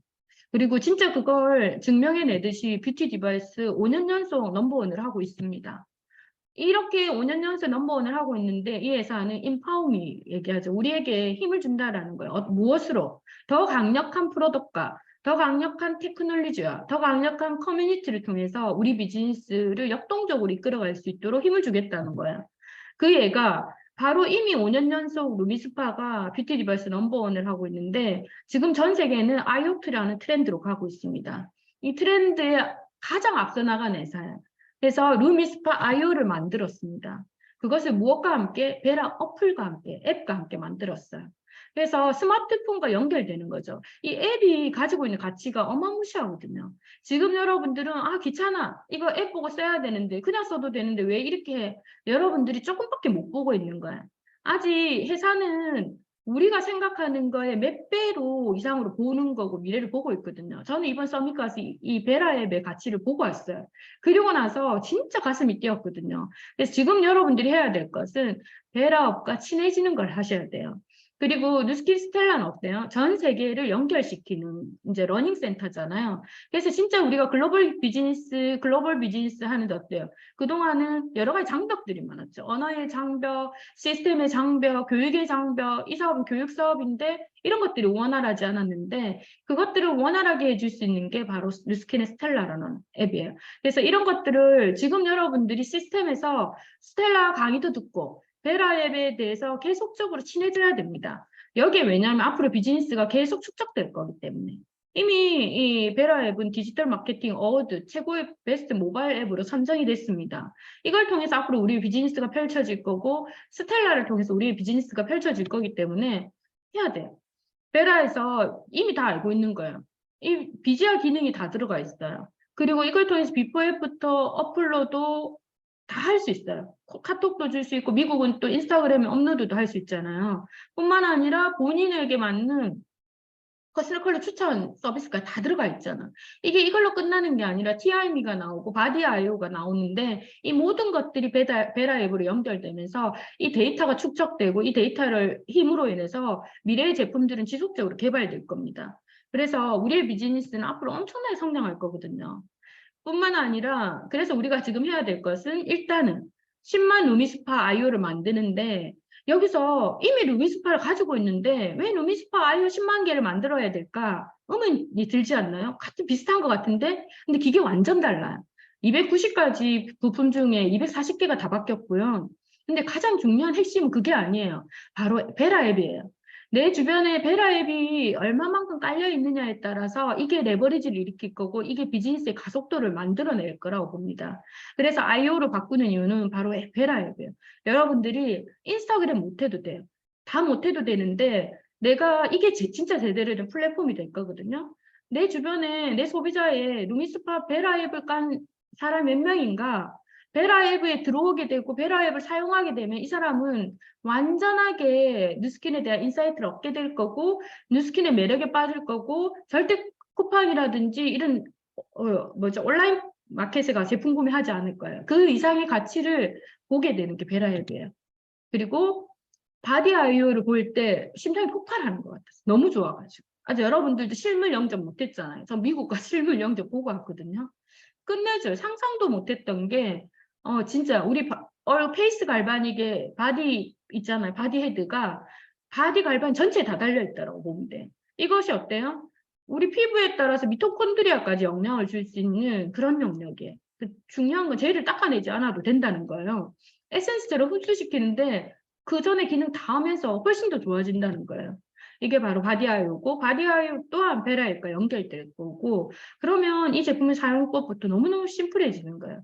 그리고 진짜 그걸 증명해내듯이 뷰티 디바이스 5년 연속 넘버원을 하고 있습니다. 이렇게 5년 연속 넘버원을 하고 있는데 이 회사는 인파움이 얘기하죠. 우리에게 힘을 준다라는 거예요. 무엇으로? 더 강력한 프로덕트과 더 강력한 테크놀로지와 더 강력한 커뮤니티를 통해서 우리 비즈니스를 역동적으로 이끌어갈 수 있도록 힘을 주겠다는 거예요. 그 얘가 바로 이미 5년 연속 루미스파가 뷰티 디바이스 넘버원을 하고 있는데 지금 전 세계는 IoT라는 트렌드로 가고 있습니다. 이 트렌드에 가장 앞서 나간 회사예요. 그래서 루미스파 IO를 만들었습니다. 그것을 무엇과 함께? 베라 어플과 함께, 앱과 함께 만들었어요. 그래서 스마트폰과 연결되는 거죠. 이 앱이 가지고 있는 가치가 어마무시하거든요. 지금 여러분들은 귀찮아. 이거 앱 보고 써야 되는데 그냥 써도 되는데 왜 이렇게 해? 여러분들이 조금밖에 못 보고 있는 거야. 아직 회사는 우리가 생각하는 거에 몇 배로 이상으로 보는 거고 미래를 보고 있거든요. 저는 이번 서밋 가서 이 베라 앱의 가치를 보고 왔어요. 그리고 나서 진짜 가슴이 뛰었거든요. 그래서 지금 여러분들이 해야 될 것은 베라 앱과 친해지는 걸 하셔야 돼요. 그리고 누스킨 스텔라는 어때요? 전 세계를 연결시키는 이제 러닝 센터잖아요. 그래서 진짜 우리가 글로벌 비즈니스 하는데 어때요? 그동안은 여러 가지 장벽들이 많았죠. 언어의 장벽, 시스템의 장벽, 교육의 장벽, 이 사업은 교육 사업인데 이런 것들이 원활하지 않았는데 그것들을 원활하게 해줄 수 있는 게 바로 누스킨의 스텔라라는 앱이에요. 그래서 이런 것들을 지금 여러분들이 시스템에서 스텔라 강의도 듣고 베라 앱에 대해서 계속적으로 친해져야 됩니다. 여기에 왜냐하면 앞으로 비즈니스가 계속 축적될 거기 때문에. 이미 이 베라 앱은 디지털 마케팅 어워드 최고의 베스트 모바일 앱으로 선정이 됐습니다. 이걸 통해서 앞으로 우리 비즈니스가 펼쳐질 거고 스텔라를 통해서 우리 비즈니스가 펼쳐질 거기 때문에 해야 돼요. 베라에서 이미 다 알고 있는 거예요. 이 BGR 기능이 다 들어가 있어요. 그리고 이걸 통해서 비포 앱부터 어플로도 다 할 수 있어요. 카톡도 줄 수 있고 미국은 또 인스타그램에 업로드도 할 수 있잖아요. 뿐만 아니라 본인에게 맞는 퍼스널 컬러 추천 서비스가 다 들어가 있잖아. 이게 이걸로 끝나는 게 아니라 TRM가 나오고 바디아이오가 나오는데 이 모든 것들이 베라 앱으로 연결되면서 이 데이터가 축적되고 이 데이터를 힘으로 인해서 미래의 제품들은 지속적으로 개발될 겁니다. 그래서 우리의 비즈니스는 앞으로 엄청나게 성장할 거거든요. 뿐만 아니라 그래서 우리가 지금 해야 될 것은 일단은 10만 루미스파 아이오를 만드는데 여기서 이미 루미스파를 가지고 있는데 왜 루미스파 아이오 10만 개를 만들어야 될까? 의문이 들지 않나요? 같은 비슷한 것 같은데 근데 기계 완전 달라요. 290가지 부품 중에 240개가 다 바뀌었고요. 근데 가장 중요한 핵심은 그게 아니에요. 바로 베라 앱이에요. 내 주변에 베라 앱이 얼마만큼 깔려 있느냐에 따라서 이게 레버리지를 일으킬 거고 이게 비즈니스의 가속도를 만들어낼 거라고 봅니다. 그래서 IO로 바꾸는 이유는 바로 베라 앱이에요. 여러분들이 인스타그램 못해도 돼요. 다 못해도 되는데 내가 이게 진짜 제대로 된 플랫폼이 될 거거든요. 내 주변에 내 소비자의 루미스파 베라 앱을 깐 사람 몇 명인가 베라 앱에 들어오게 되고 베라 앱을 사용하게 되면 이 사람은 완전하게 뉴스킨에 대한 인사이트를 얻게 될 거고 뉴스킨의 매력에 빠질 거고 절대 쿠팡이라든지 이런 온라인 마켓에 가 제품 구매하지 않을 거예요. 그 이상의 가치를 보게 되는 게 베라 앱이에요. 그리고 바디 아이오를 볼 때 심장이 폭발하는 것 같았어요. 너무 좋아가지고. 아직 여러분들도 실물 영접 못했잖아요. 저 미국 가 실물 영접 보고 왔거든요. 끝내줘요. 상상도 못했던 게 진짜 우리 페이스 갈바닉의 바디 있잖아요. 바디 헤드가 바디 갈반 전체에 다 달려있더라고 몸에. 이것이 어때요? 우리 피부에 따라서 미토콘드리아까지 영향을 줄 수 있는 그런 영역이에요. 중요한 건 젤을 닦아내지 않아도 된다는 거예요. 에센스제로 흡수시키는데 그 전에 기능 다 하면서 훨씬 더 좋아진다는 거예요. 이게 바로 바디아이오고 바디아이오 또한 베라앱과 연결될 거고 그러면 이 제품의 사용법부터 너무너무 심플해지는 거예요.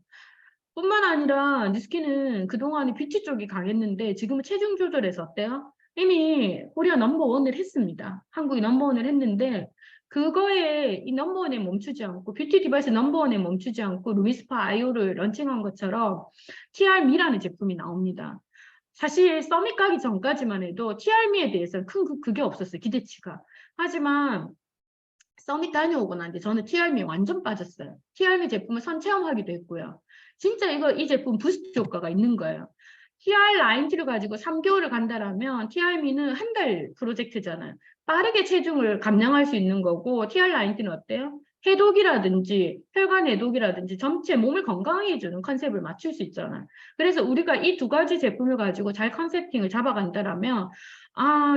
뿐만 아니라 뉴스킨은 그동안에 뷰티 쪽이 강했는데 지금은 체중 조절에서 어때요? 이미 코리아 넘버원을 했습니다. 한국이 넘버원을 했는데 그거에 이 넘버원에 멈추지 않고 뷰티 디바이스 넘버원에 멈추지 않고 루미스파 아이오를 런칭한 것처럼 TRM이라는 제품이 나옵니다. 사실 서밋 가기 전까지만 해도 TRM에 대해서는 큰 그게 없었어요. 기대치가. 하지만 서밋 다녀오고 난 뒤에 저는 TRM에 완전 빠졌어요. TRM 제품을 선체험하기도 했고요. 진짜 이 제품 부스트 효과가 있는 거예요. TR 라인티를 가지고 3개월을 간다라면 TRM는 한 달 프로젝트잖아요. 빠르게 체중을 감량할 수 있는 거고 TR 라인티는 어때요? 해독이라든지 혈관 해독이라든지 전체 몸을 건강하게 해주는 컨셉을 맞출 수 있잖아요. 그래서 우리가 이 두 가지 제품을 가지고 잘 컨셉팅을 잡아간다라면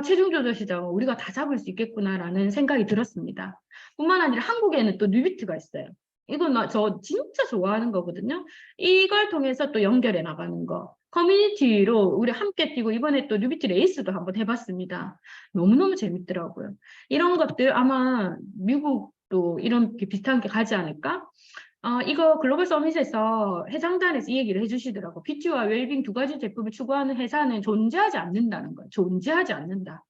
체중 조절 시장은 우리가 다 잡을 수 있겠구나라는 생각이 들었습니다. 뿐만 아니라 한국에는 또 뉴비트가 있어요. 이건 저 진짜 좋아하는 거거든요. 이걸 통해서 또 연결해 나가는 거. 커뮤니티로 우리 함께 뛰고 이번에 또 뉴비트 레이스도 한번 해봤습니다. 너무너무 재밌더라고요. 이런 것들 아마 미국도 이런 게 비슷한 게 가지 않을까? 이거 글로벌 서밋에서 회장단에서 이 얘기를 해주시더라고. 뷰티와 웰빙 두 가지 제품을 추구하는 회사는 존재하지 않는다는 거예요. 존재하지 않는다.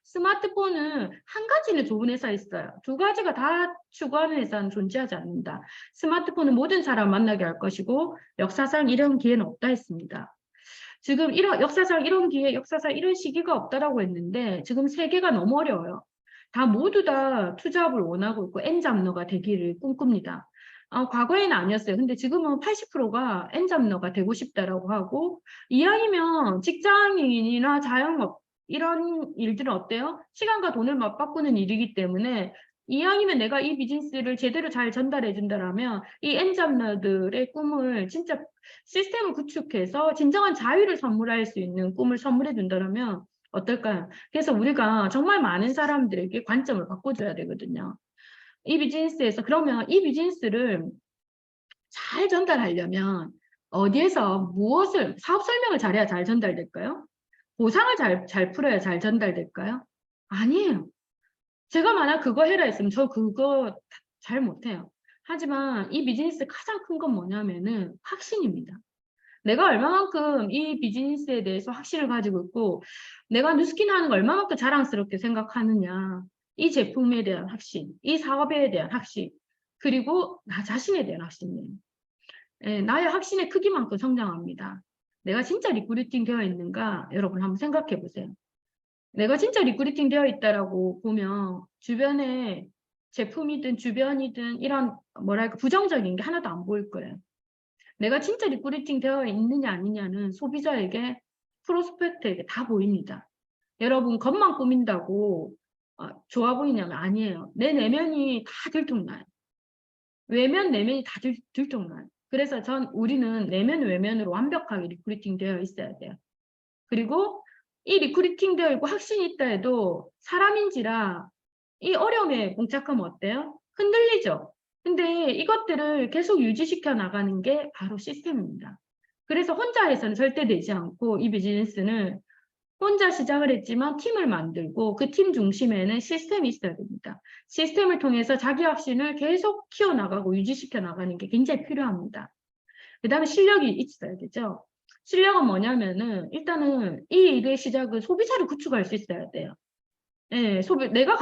스마트폰은 한 가지는 좋은 회사 있어요. 두 가지가 다 추구하는 회사는 존재하지 않는다. 스마트폰은 모든 사람 만나게 할 것이고 역사상 이런 기회는 없다 했습니다. 지금 역사상 이런 기회, 역사상 이런 시기가 없다라고 했는데 지금 세계가 너무 어려워요. 모두 다 투잡을 원하고 있고 엔잡러가 되기를 꿈꿉니다. 과거에는 아니었어요. 근데 지금은 80%가 엔잡러가 되고 싶다라고 하고 이왕이면 직장인이나 자영업 이런 일들은 어때요? 시간과 돈을 맞바꾸는 일이기 때문에 이왕이면 내가 이 비즈니스를 제대로 잘 전달해 준다라면 이 엔잡러들의 꿈을 진짜 시스템을 구축해서 진정한 자유를 선물할 수 있는 꿈을 선물해 준다라면 어떨까요? 그래서 우리가 정말 많은 사람들에게 관점을 바꿔줘야 되거든요. 이 비즈니스에서 그러면 이 비즈니스를 잘 전달하려면 어디에서 무엇을 사업 설명을 잘해야 잘 전달될까요? 보상을 잘 풀어야 잘 전달될까요? 아니에요. 제가 만약 그거 해라 했으면 저 그거 잘 못해요. 하지만 이 비즈니스 가장 큰 건 뭐냐면은 확신입니다. 내가 얼마만큼 이 비즈니스에 대해서 확신을 가지고 있고 내가 뉴스킨 하는 걸 얼마만큼 자랑스럽게 생각하느냐. 이 제품에 대한 확신, 이 사업에 대한 확신, 그리고 나 자신에 대한 확신이에요. 예, 나의 확신의 크기만큼 성장합니다. 내가 진짜 리크루팅 되어 있는가 여러분 한번 생각해 보세요. 내가 진짜 리크루팅 되어 있다라고 보면 주변에 제품이든 주변이든 이런 뭐랄까 부정적인 게 하나도 안 보일 거예요. 내가 진짜 리크루팅 되어 있느냐 아니냐는 소비자에게 프로스펙트에게 다 보입니다. 여러분 겉만 꾸민다고 좋아 보이냐면 아니에요. 내 내면이 다 들통나요. 외면 내면이 다 들통나요. 그래서 우리는 내면 외면으로 완벽하게 리크루팅 되어 있어야 돼요. 그리고 이 리크루팅 되어 있고 확신이 있다 해도 사람인지라 이 어려움에 봉착하면 어때요? 흔들리죠. 근데 이것들을 계속 유지시켜 나가는 게 바로 시스템입니다. 그래서 혼자 해서는 절대 되지 않고 이 비즈니스는 혼자 시작을 했지만 팀을 만들고 그 팀 중심에는 시스템이 있어야 됩니다. 시스템을 통해서 자기 확신을 계속 키워나가고 유지시켜 나가는 게 굉장히 필요합니다. 그 다음에 실력이 있어야 되죠. 실력은 뭐냐면은 일단은 이 일의 시작은 소비자를 구축할 수 있어야 돼요. 예, 내가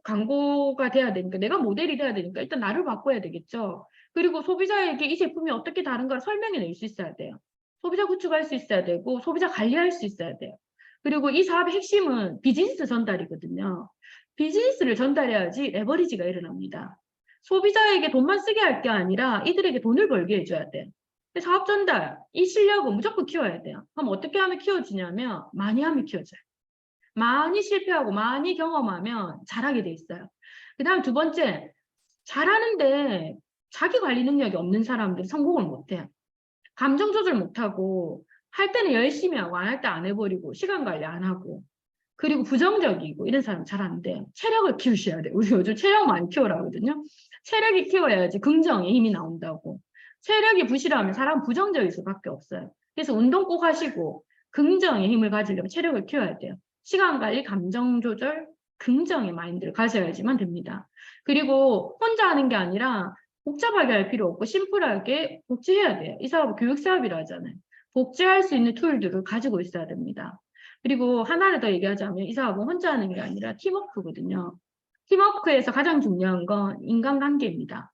광고가 돼야 되니까, 내가 모델이 돼야 되니까 일단 나를 바꿔야 되겠죠. 그리고 소비자에게 이 제품이 어떻게 다른가를 설명해 낼 수 있어야 돼요. 소비자 구축할 수 있어야 되고, 소비자 관리할 수 있어야 돼요. 그리고 이 사업의 핵심은 비즈니스 전달이거든요. 비즈니스를 전달해야지 레버리지가 일어납니다. 소비자에게 돈만 쓰게 할 게 아니라 이들에게 돈을 벌게 해줘야 돼요. 사업 전달, 이 실력은 무조건 키워야 돼요. 그럼 어떻게 하면 키워지냐면 많이 하면 키워져요. 많이 실패하고 많이 경험하면 잘하게 돼 있어요. 그 다음 두 번째, 잘하는데 자기 관리 능력이 없는 사람들이 성공을 못해요. 감정 조절 못하고 할 때는 열심히 하고 안 할 때 안 해버리고 시간 관리 안 하고 그리고 부정적이고 이런 사람 잘 안 돼요. 체력을 키우셔야 돼요. 우리 요즘 체력 많이 키우라 하거든요. 체력이 키워야지 긍정의 힘이 나온다고. 체력이 부실하면 사람 부정적일 수밖에 없어요. 그래서 운동 꼭 하시고 긍정의 힘을 가지려면 체력을 키워야 돼요. 시간 관리, 감정 조절, 긍정의 마인드를 가져야지만 됩니다. 그리고 혼자 하는 게 아니라 복잡하게 할 필요 없고 심플하게 복제해야 돼요. 이 사업은 교육 사업이라 하잖아요. 복제할 수 있는 툴들을 가지고 있어야 됩니다. 그리고 하나를 더 얘기하자면 이 사업은 혼자 하는 게 아니라 팀워크거든요. 팀워크에서 가장 중요한 건 인간관계입니다.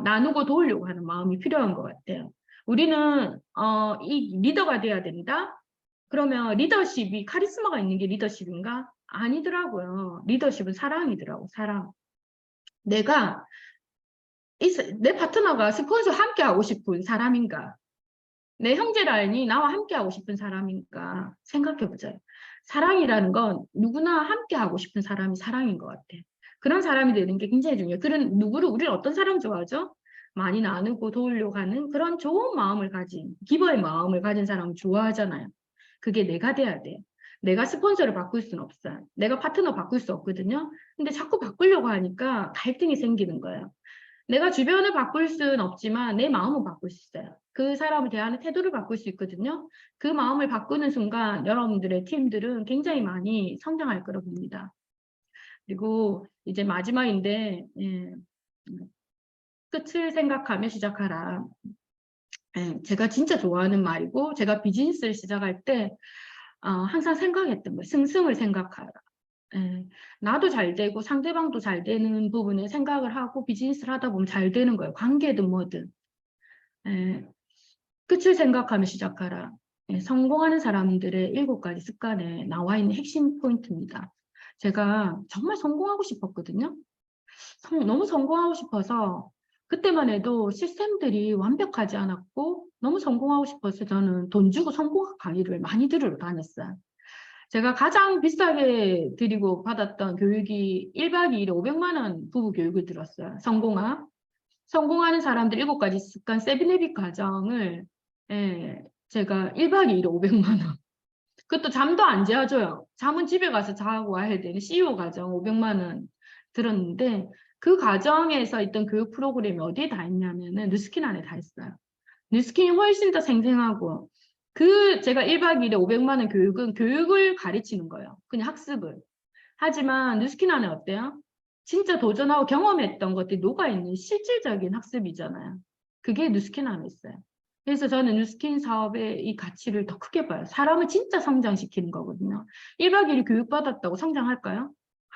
나누고 도우려고 하는 마음이 필요한 것 같아요. 우리는 이 리더가 돼야 된다? 그러면 리더십이 카리스마가 있는 게 리더십인가? 아니더라고요. 리더십은 사랑이더라고, 사랑. 내 파트너가 스폰서 함께 하고 싶은 사람인가? 내 형제라인이 나와 함께 하고 싶은 사람인가? 생각해보자. 사랑이라는 건 누구나 함께 하고 싶은 사람이 사랑인 것 같아. 그런 사람이 되는 게 굉장히 중요해요. 우리는 어떤 사람 좋아하죠? 많이 나누고 도우려고 하는 그런 좋은 마음을 가진, 기버의 마음을 가진 사람을 좋아하잖아요. 그게 내가 돼야 돼요. 내가 스폰서를 바꿀 수는 없어요. 내가 파트너 바꿀 수 없거든요. 근데 자꾸 바꾸려고 하니까 갈등이 생기는 거예요. 내가 주변을 바꿀 수는 없지만 내 마음은 바꿀 수 있어요. 그 사람을 대하는 태도를 바꿀 수 있거든요. 그 마음을 바꾸는 순간 여러분들의 팀들은 굉장히 많이 성장할 거라고 봅니다. 그리고 이제 마지막인데 끝을 생각하며 시작하라. 제가 진짜 좋아하는 말이고 제가 비즈니스를 시작할 때 항상 생각했던 거예요. 승승을 생각하라. 나도 잘 되고 상대방도 잘 되는 부분에 생각을 하고 비즈니스를 하다 보면 잘 되는 거예요. 관계든 뭐든. 끝을 생각하며 시작하라. 성공하는 사람들의 7가지 습관에 나와 있는 핵심 포인트입니다. 제가 정말 성공하고 싶었거든요. 너무 성공하고 싶어서 그때만 해도 시스템들이 완벽하지 않았고 너무 성공하고 싶어서 저는 돈 주고 성공학 강의를 많이 들으러 다녔어요. 제가 가장 비싸게 드리고 받았던 교육이 1박 2일에 500만 원 부부 교육을 들었어요. 성공하는 사람들 7가지 습관 세븐헤빗 과정을 제가 1박 2일에 500만 원. 그것도 잠도 안 재워줘요. 잠은 집에 가서 자고 와야 되는 CEO 과정 500만 원 들었는데 그 과정에서 있던 교육 프로그램이 어디에 다 있냐면은 뉴스킨 안에 다 있어요. 뉴스킨이 훨씬 더 생생하고 제가 1박 2일에 500만 원 교육은 교육을 가르치는 거예요. 그냥 학습을. 하지만 뉴스킨 안에 어때요? 진짜 도전하고 경험했던 것들이 녹아있는 실질적인 학습이잖아요. 그게 뉴스킨 안에 있어요. 그래서 저는 뉴스킨 사업의 이 가치를 더 크게 봐요. 사람을 진짜 성장시키는 거거든요. 1박 2일 교육받았다고 성장할까요?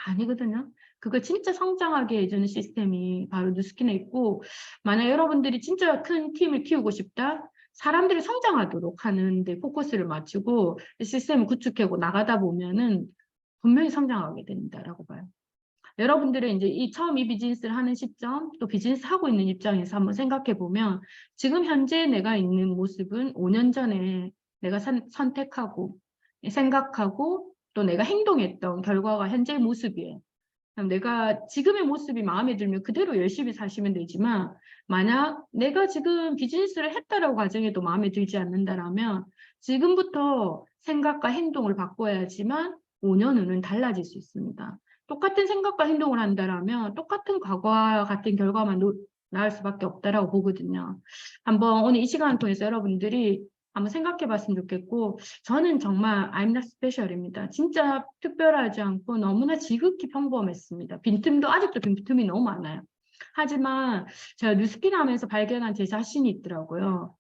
아니거든요. 그걸 진짜 성장하게 해주는 시스템이 바로 뉴스킨에 있고, 만약 여러분들이 진짜 큰 팀을 키우고 싶다? 사람들이 성장하도록 하는 데 포커스를 맞추고 시스템을 구축하고 나가다 보면은 분명히 성장하게 된다라고 봐요. 여러분들은 이제 처음 이 비즈니스를 하는 시점, 또 비즈니스 하고 있는 입장에서 한번 생각해 보면 지금 현재 내가 있는 모습은 5년 전에 내가 선택하고 생각하고 또 내가 행동했던 결과가 현재의 모습이에요. 그럼 내가 지금의 모습이 마음에 들면 그대로 열심히 사시면 되지만 만약 내가 지금 비즈니스를 했다라고 가정해도 마음에 들지 않는다라면 지금부터 생각과 행동을 바꿔야지만 5년 후는 달라질 수 있습니다. 똑같은 생각과 행동을 한다라면 똑같은 과거와 같은 결과만 나올 수밖에 없다라고 보거든요. 한번 오늘 이 시간을 통해서 여러분들이 한번 생각해 봤으면 좋겠고, 저는 정말 I'm not special입니다. 진짜 특별하지 않고 너무나 지극히 평범했습니다. 빈틈도 아직도 빈틈이 너무 많아요. 하지만 제가 뉴스킨 하면서 발견한 제 자신이 있더라고요.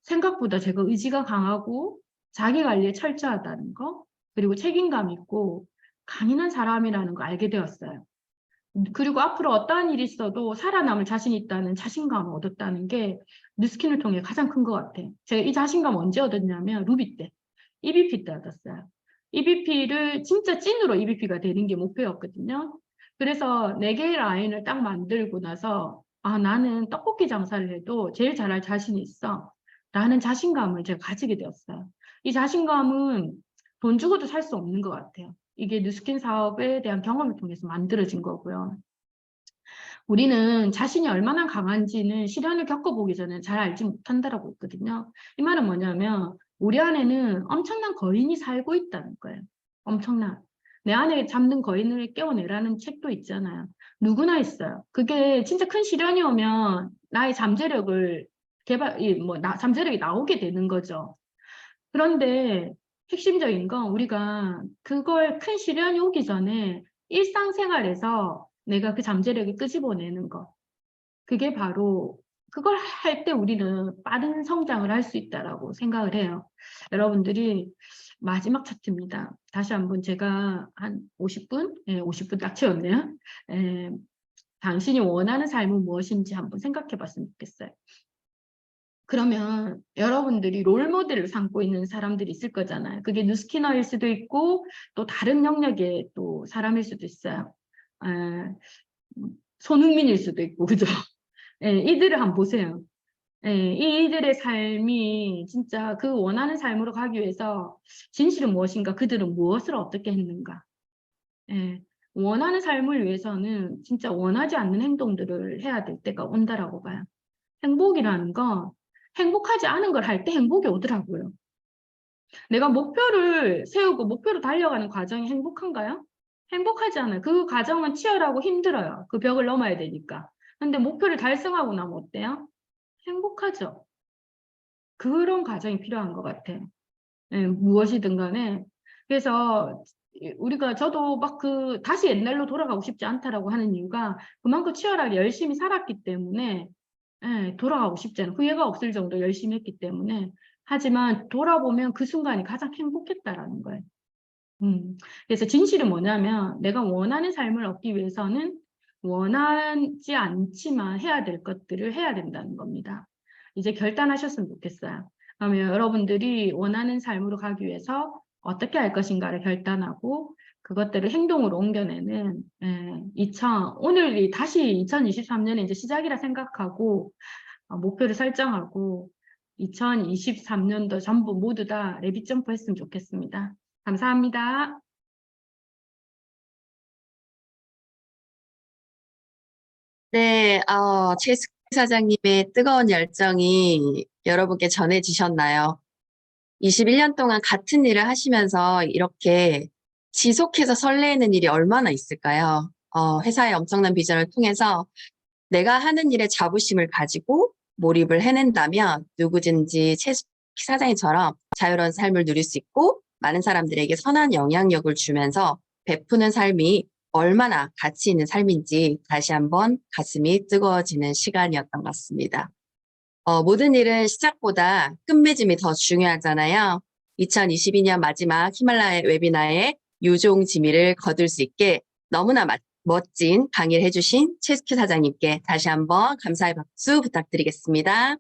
생각보다 제가 의지가 강하고 자기 관리에 철저하다는 거, 그리고 책임감 있고 강인한 사람이라는 거 알게 되었어요. 그리고 앞으로 어떠한 일이 있어도 살아남을 자신이 있다는 자신감을 얻었다는 게 뉴스킨을 통해 가장 큰 것 같아요. 제가 이 자신감 언제 얻었냐면 루비 때, EBP 때 얻었어요. EBP를 진짜 찐으로 EBP가 되는 게 목표였거든요. 그래서 4개의 라인을 딱 만들고 나서 아, 나는 떡볶이 장사를 해도 제일 잘할 자신이 있어. 라는 자신감을 제가 가지게 되었어요. 이 자신감은 돈 주고도 살 수 없는 것 같아요. 이게 뉴스킨 사업에 대한 경험을 통해서 만들어진 거고요. 우리는 자신이 얼마나 강한지는 시련을 겪어보기 전에 잘 알지 못한다라고 했거든요. 이 말은 뭐냐면 우리 안에는 엄청난 거인이 살고 있다는 거예요. 엄청난. 내 안에 잠든 거인을 깨워내라는 책도 있잖아요. 누구나 있어요. 그게 진짜 큰 시련이 오면 나의 잠재력을 잠재력이 나오게 되는 거죠. 그런데 핵심적인 건 우리가 그걸 큰 시련이 오기 전에 일상생활에서 내가 그 잠재력을 끄집어내는 것. 그게 바로 그걸 할 때 우리는 빠른 성장을 할 수 있다라고 생각을 해요. 여러분들이 마지막 차트입니다. 다시 한번 제가 한 50분? 예, 50분 딱 채웠네요. 예, 당신이 원하는 삶은 무엇인지 한번 생각해 봤으면 좋겠어요. 그러면 여러분들이 롤모델을 삼고 있는 사람들이 있을 거잖아요. 그게 뉴스키너일 수도 있고 또 다른 영역의 또 사람일 수도 있어요. 손흥민일 수도 있고, 그죠? 예, 이들을 한번 보세요. 예, 이들의 삶이 진짜 그 원하는 삶으로 가기 위해서 진실은 무엇인가, 그들은 무엇을 어떻게 했는가. 예, 원하는 삶을 위해서는 진짜 원하지 않는 행동들을 해야 될 때가 온다라고 봐요. 행복이라는 건 행복하지 않은 걸 할 때 행복이 오더라고요. 내가 목표를 세우고 목표로 달려가는 과정이 행복한가요? 행복하지 않아요. 그 과정은 치열하고 힘들어요. 그 벽을 넘어야 되니까. 근데 목표를 달성하고 나면 어때요? 행복하죠. 그런 과정이 필요한 것 같아요. 예, 무엇이든 간에. 그래서 저도 막 다시 옛날로 돌아가고 싶지 않다라고 하는 이유가 그만큼 치열하게 열심히 살았기 때문에 예, 돌아가고 싶지 않아요. 후회가 없을 정도 열심히 했기 때문에. 하지만 돌아보면 그 순간이 가장 행복했다라는 거예요. 그래서 진실은 뭐냐면 내가 원하는 삶을 얻기 위해서는 원하지 않지만 해야 될 것들을 해야 된다는 겁니다. 이제 결단하셨으면 좋겠어요. 그러면 여러분들이 원하는 삶으로 가기 위해서 어떻게 할 것인가를 결단하고 그것들을 행동으로 옮겨내는 오늘이 다시 2023년에 이제 시작이라 생각하고 목표를 설정하고 2023년도 전부 모두 다 레빗 점프 했으면 좋겠습니다. 감사합니다. 네, 최숙 사장님의 뜨거운 열정이 여러분께 전해지셨나요? 21년 동안 같은 일을 하시면서 이렇게 지속해서 설레는 일이 얼마나 있을까요? 회사의 엄청난 비전을 통해서 내가 하는 일에 자부심을 가지고 몰입을 해낸다면 누구든지 최숙 사장님처럼 자유로운 삶을 누릴 수 있고 많은 사람들에게 선한 영향력을 주면서 베푸는 삶이 얼마나 가치 있는 삶인지 다시 한번 가슴이 뜨거워지는 시간이었던 것 같습니다. 모든 일은 시작보다 끝맺음이 더 중요하잖아요. 2022년 마지막 히말라야 웨비나의 유종 지미를 거둘 수 있게 너무나 멋진 강의를 해주신 최숙희 사장님께 다시 한번 감사의 박수 부탁드리겠습니다.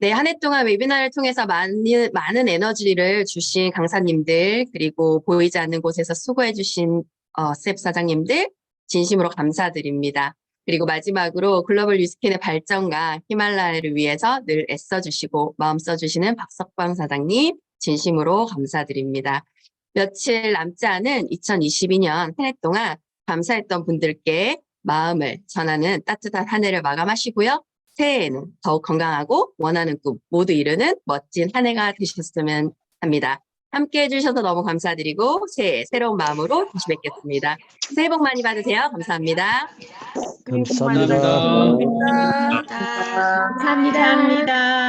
네, 한 해 동안 웨비나를 통해서 많은 에너지를 주신 강사님들, 그리고 보이지 않는 곳에서 수고해주신 스텝 사장님들, 진심으로 감사드립니다. 그리고 마지막으로 글로벌 뉴스캔의 발전과 히말라야를 위해서 늘 애써주시고 마음 써주시는 박석광 사장님, 진심으로 감사드립니다. 며칠 남지 않은 2022년 한 해 동안 감사했던 분들께 마음을 전하는 따뜻한 한 해를 마감하시고요. 새해에는 더욱 건강하고 원하는 꿈 모두 이루는 멋진 한 해가 되셨으면 합니다. 함께 해주셔서 너무 감사드리고 새해 새로운 마음으로 다시 뵙겠습니다. 새해 복 많이 받으세요. 감사합니다. 감사합니다. 감사합니다.